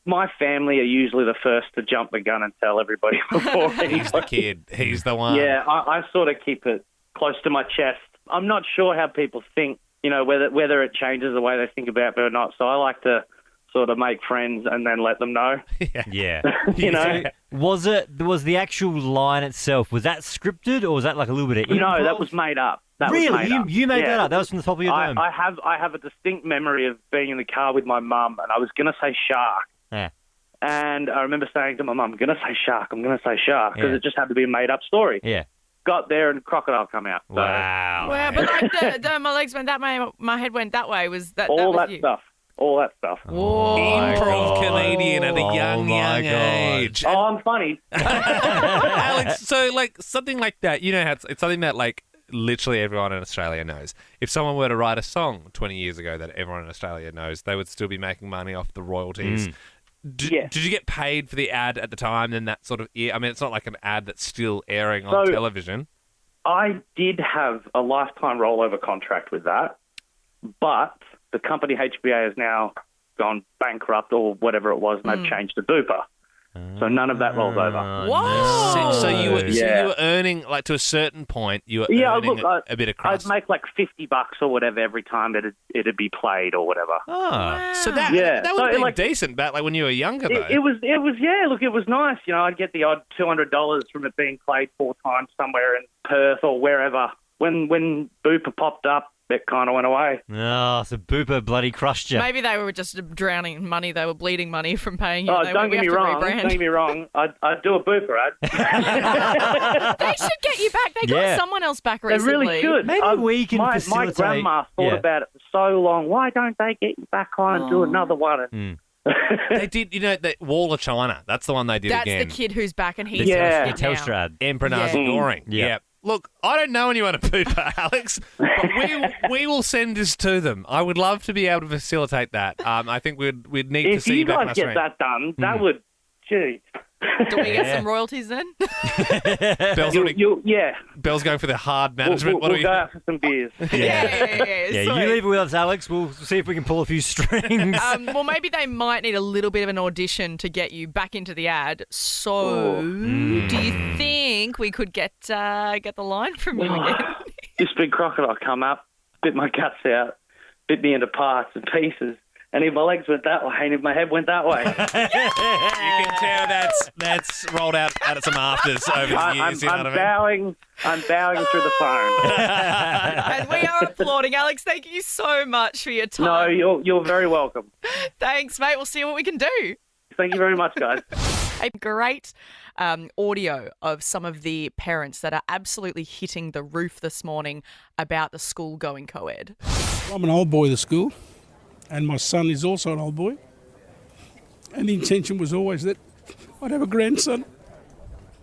My family are usually the first to jump the gun and tell everybody before He's the kid. He's the one. Yeah, I sort of keep it close to my chest. I'm not sure how people think, whether it changes the way they think about me or not. So I like to sort of make friends and then let them know. Yeah. Was the actual line itself, was that scripted or was that like a little bit of improv? No, that was made up. Really? You made that up? That was from the top of your dome? I have a distinct memory of being in the car with my mum and I was going to say shark. Yeah. And I remember saying to my mum, I'm going to say shark, because it just had to be a made-up story. Yeah. Got there and crocodile come out. So. Wow. But like my legs went that way, my head went that way. Was that all that that stuff? All that stuff. Whoa. Improv Canadian at a young age. Oh, I'm funny. Alex, so like something like that, you know how it's something that like literally everyone in Australia knows. If someone were to write a song 20 years ago that everyone in Australia knows, they would still be making money off the royalties. Did you get paid for the ad at the time? Then that sort of, I mean, it's not like an ad that's still airing on television. I did have a lifetime rollover contract with that, but the company HBA has now gone bankrupt or whatever it was, and they've changed to Booper. So none of that rolls over. Whoa! So you were earning, like to a certain point, you were earning a bit of crust. I'd make like $50 or whatever every time it'd be played or whatever. So that would have been like, decent back like when you were younger, though. It was look, it was nice. I'd get the odd $200 from it being played 4 times somewhere in Perth or wherever. When Booper popped up, it kind of went away. Oh, so Booper bloody crushed you. Maybe they were just drowning in money. They were bleeding money from paying you. Oh, don't get me wrong. I'd do a Booper ad. They should get you back. They got someone else back recently. They really should. Maybe we can facilitate. My grandma thought about it for so long. Why don't they get you back on and do another one? They did, the Wall of China. That's the one they did again. That's the kid who's back and he's the Telstra ad. Emperor Goring. Yeah. Look, I don't know anyone at Booper, Alex, but we will send this to them. I would love to be able to facilitate that. I think we'd need to see if you back guys get that done, that would, gee. Do we get some royalties then? Bell's going for the hard management. We'll go out for some beers. Yeah, you leave it with us, Alex. We'll see if we can pull a few strings. Well, maybe they might need a little bit of an audition to get you back into the ad. So, do you think we could get the line from you again? This big crocodile come up, bit my guts out, bit me into parts and pieces. And if my legs went that way, and if my head went that way. You can tell that's rolled out at some afters over the years. I'm bowing through the phone. And we are applauding. Alex, thank you so much for your time. No, you're very welcome. Thanks, mate. We'll see what we can do. Thank you very much, guys. A great audio of some of the parents that are absolutely hitting the roof this morning about the school going co-ed. I'm an old boy of the school. And my son is also an old boy. And the intention was always that I'd have a grandson,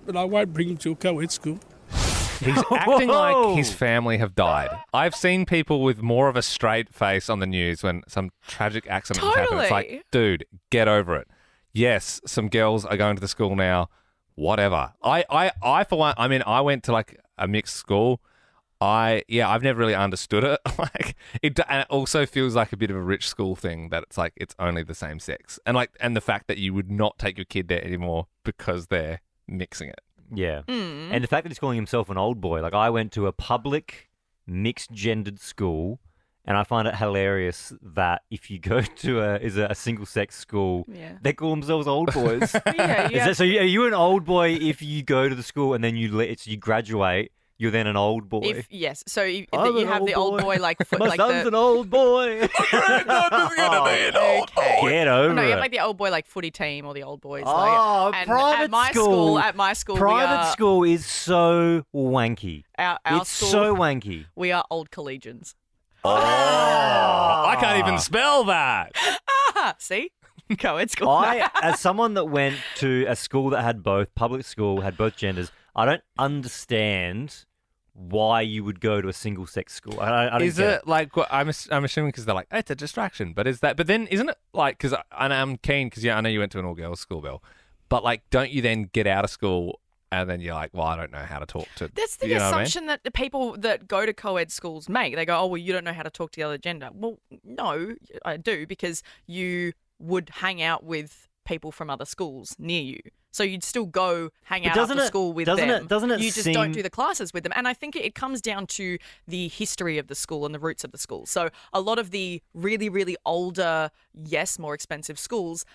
but I won't bring him to a co-ed school. He's acting like his family have died. I've seen people with more of a straight face on the news when some tragic accident has happened. It's like, dude, get over it. Yes, some girls are going to the school now. Whatever. I for one, I mean, I went to like a mixed school. I've never really understood it. And it also feels like a bit of a rich school thing that it's like it's only the same sex, and the fact that you would not take your kid there anymore because they're mixing it. Yeah, and the fact that he's calling himself an old boy. Like I went to a public mixed gendered school, and I find it hilarious that if you go to a single sex school, they call themselves old boys. So are you an old boy if you go to the school and then you graduate? You're then an old boy. Yes. So you have the old boy like my son's an old boy. Get over it. No, you have like the old boy like footy team or the old boys. Private at my school, private school is so wanky. Our it's school, so wanky. We are old collegians. I can't even spell that. See? Co-ed school. As someone that went to a school that had both, public school, had both genders, I don't understand why you would go to a single-sex school. I don't Is get it like I'm assuming because they're like, oh, it's a distraction, but is that? But then isn't it like because I'm keen because I know you went to an all-girls school, Belle, but like don't you then get out of school and then you're like, well, I don't know how to talk to. That's the assumption that the people that go to co-ed schools make. They go, oh, well, you don't know how to talk to the other gender. Well, no, I do, because you would hang out with people from other schools near you. So you'd still go hang out after school with them. Doesn't it you just don't do the classes with them. And I think it comes down to the history of the school and the roots of the school. So a lot of the really, really older, yes, more expensive schools,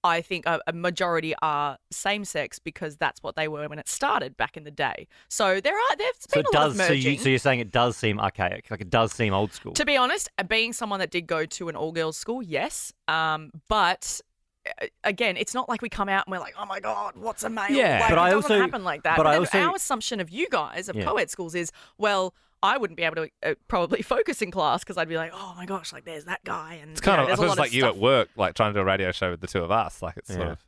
I think a majority are same-sex because that's what they were when it started back in the day. So there's been a lot of merging. So you're saying it does seem archaic, like it does seem old school. To be honest, being someone that did go to an all-girls school, yes. But again, it's not like we come out and we're like, oh my God, what's a male? Yeah, like, but it I doesn't happen like that. But then our assumption of you guys, of co-ed schools, is, well, I wouldn't be able to probably focus in class because I'd be like, oh my gosh, like there's that guy. And it's kind of, I suppose, like you stuff. at work, like trying to do a radio show with the two of us. Like it's sort of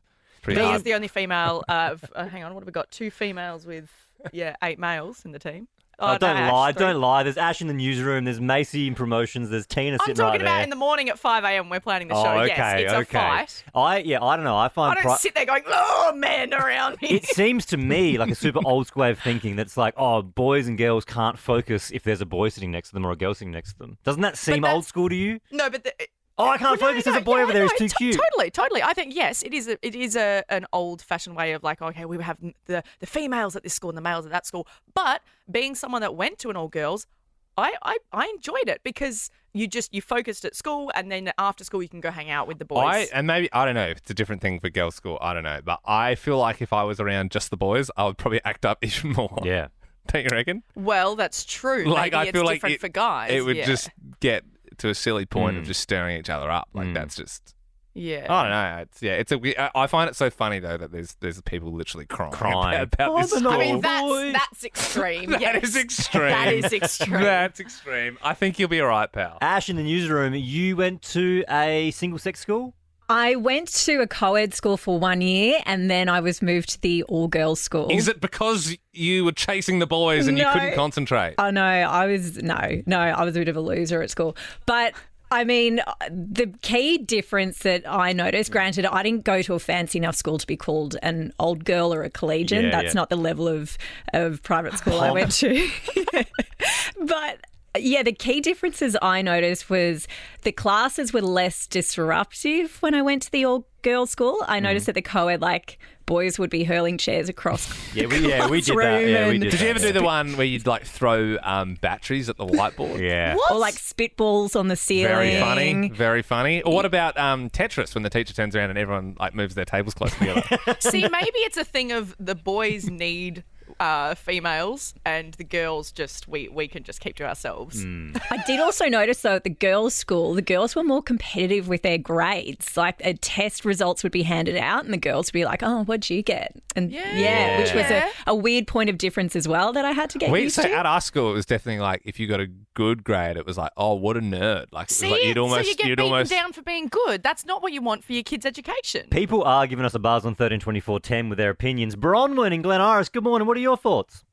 pretty Belle hard. is the only female. Hang on, what have we got? 2 females with 8 males in the team. Oh, don't lie. There's Ash in the newsroom. There's Macy in promotions. There's Tina sitting right there. I'm talking about in the morning at 5 a.m. We're planning the show. Yes, it's a fight. I don't know. I don't sit there going, oh, man, around me. It seems to me like a super old school way of thinking that's like, oh, boys and girls can't focus if there's a boy sitting next to them or a girl sitting next to them. Doesn't that seem old school to you? No, but I can't focus. There's a boy over there who's too cute. Totally. I think, yes, it is an old-fashioned way of like, okay, we have the females at this school and the males at that school. But being someone that went to an all-girls, I enjoyed it because you focused at school and then after school you can go hang out with the boys. And maybe, I don't know, if it's a different thing for girls' school, I don't know. But I feel like if I was around just the boys, I would probably act up even more. Yeah. Don't you reckon? Well, that's true. Like, maybe I feel it's different for guys. It would just get to a silly point of just staring each other up. Like that's just. Yeah. I don't know. I find it so funny though that there's people literally crying about this school. I mean, that's extreme. That is extreme. That is extreme. That's extreme. I think you'll be all right, pal. Ash in the newsroom, you went to a single-sex school? I went to a co-ed school for 1 year and then I was moved to the all-girls school. Is it because you were chasing the boys and you couldn't concentrate? Oh, no, I was a bit of a loser at school. But I mean, the key difference that I noticed, granted, I didn't go to a fancy enough school to be called an old girl or a collegian. That's not the level of private school I went to. But yeah, the key differences I noticed was the classes were less disruptive when I went to the all-girls school. I noticed that the co-ed, like, boys would be hurling chairs across we did that. we did you ever do the one where you'd, like, throw batteries at the whiteboard? Yeah. Or, like, spitballs on the ceiling. Very funny. Or what about Tetris, when the teacher turns around and everyone, like, moves their tables close together? See, maybe it's a thing of the boys need females and the girls just we can just keep to ourselves. I did also notice though at the girls' school, the girls were more competitive with their grades. Like test results would be handed out and the girls would be like, oh, what'd you get? And which was a weird point of difference as well that I had to get used to. At our school it was definitely like if you got a good grade it was like, oh, what a nerd. Like, it was like you'd almost down for being good. That's not what you want for your kids' education. People are giving us a buzz on 132410 with their opinions. Bronwyn in Glen Iris, good morning. What are your thoughts?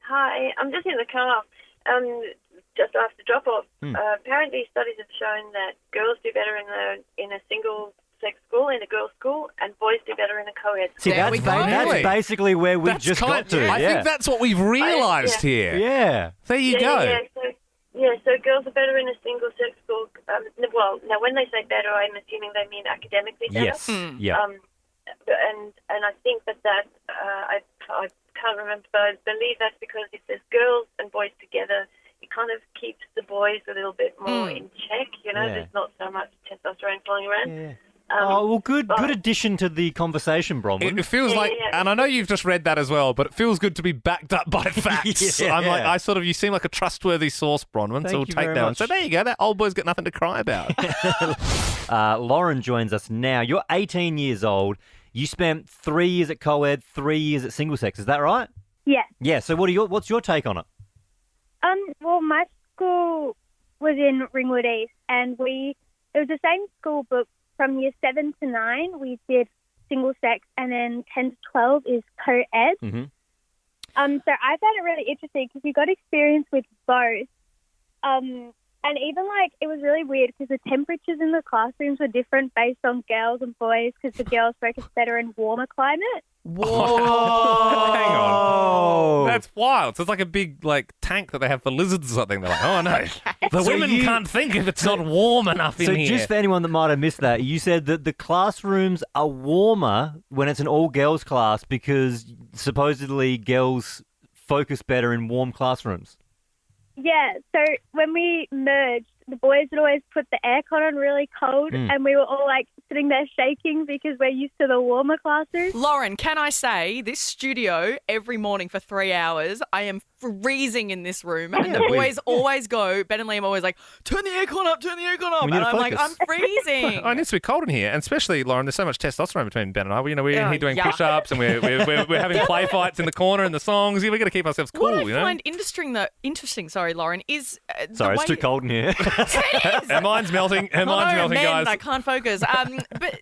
Hi, I'm just in the car, just after drop-off. Apparently, studies have shown that girls do better in a single-sex school, in a girls' school, and boys do better in a co-ed school. See, that's basically where we just got to. I think that's what we've realised here. Yeah. There you go. So girls are better in a single-sex school. Well, now when they say better, I'm assuming they mean academically better. Yes. Yeah. And I think that I can't remember, but I believe that's because if there's girls and boys together, it kind of keeps the boys a little bit more in check. You know, there's not so much testosterone flying around. Yeah. Good addition to the conversation, Bronwyn. It feels like, and I know you've just read that as well, but it feels good to be backed up by facts. You seem like a trustworthy source, Bronwyn, so we'll take that one. So there you go, that old boy's got nothing to cry about. Lauren joins us now. You're 18 years old. You spent 3 years at co-ed, 3 years at single sex. Is that right? Yeah. Yeah. So what's your take on it? Well, my school was in Ringwood East, and it was the same school, but from year 7 to 9, we did single sex, and then 10 to 12 is co-ed. Mm-hmm. So I found it really interesting because we got experience with both. And even, like, it was really weird because the temperatures in the classrooms were different based on girls and boys because the girls focus better in warmer climate. Whoa! Hang on. That's wild. So it's like a big tank that they have for lizards or something. They're like, oh no, the women can't think if it's not warm enough in here. So just for anyone that might have missed that, you said that the classrooms are warmer when it's an all-girls class because supposedly girls focus better in warm classrooms. Yeah, so when we merged, the boys would always put the aircon on really cold and we were all sitting there shaking because we're used to the warmer classes. Lauren, can I say, this studio, every morning for 3 hours, I am freezing in this room and the boys always go, Ben and Liam always turn the aircon up, and I'm like, I'm freezing. Oh, it needs to be cold in here, and especially, Lauren, there's so much testosterone between Ben and I. We're in here doing push-ups and we're having play fights in the corner in the songs. We've got to keep ourselves cool, What I find interesting, Lauren, is it's too cold in here. Our mind's melting. Guys. I can't focus. But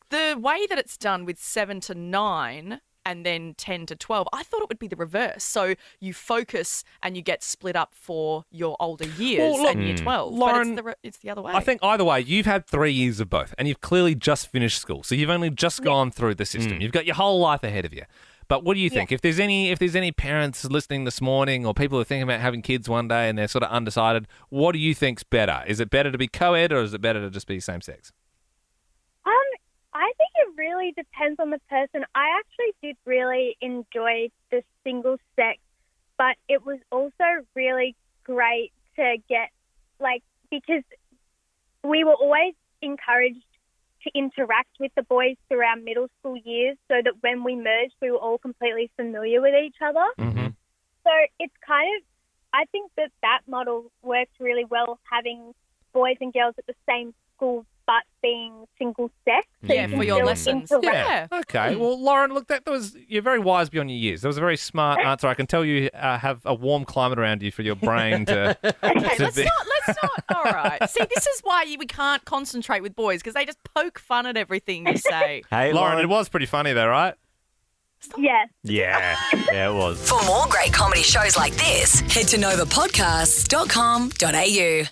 the way that it's done with 7 to 9 and then 10 to 12, I thought it would be the reverse. So you focus and you get split up for your older years and year 12. Lauren, but it's the other way. I think either way, you've had 3 years of both, and you've clearly just finished school. So you've only just gone through the system. You've got your whole life ahead of you. But what do you think? If there's any parents listening this morning or people who are thinking about having kids one day and they're sort of undecided, what do you think's better? Is it better to be co-ed or is it better to just be same sex? I think it really depends on the person. I actually did really enjoy the single sex, but it was also really great to get because we were always encouraged to interact with the boys through our middle school years so that when we merged, we were all completely familiar with each other. Mm-hmm. So it's I think that model works really well, having boys and girls at the same school but being single sex. So for your lessons. Yeah. Okay. Well, Lauren, look, you're very wise beyond your years. That was a very smart answer. I can tell you have a warm climate around you for your brain to. Okay, let's not. All right. See, this is why we can't concentrate with boys because they just poke fun at everything you say. Hey, Lauren, it was pretty funny though, right? Yes. Yeah, it was. For more great comedy shows like this, head to novapodcasts.com.au.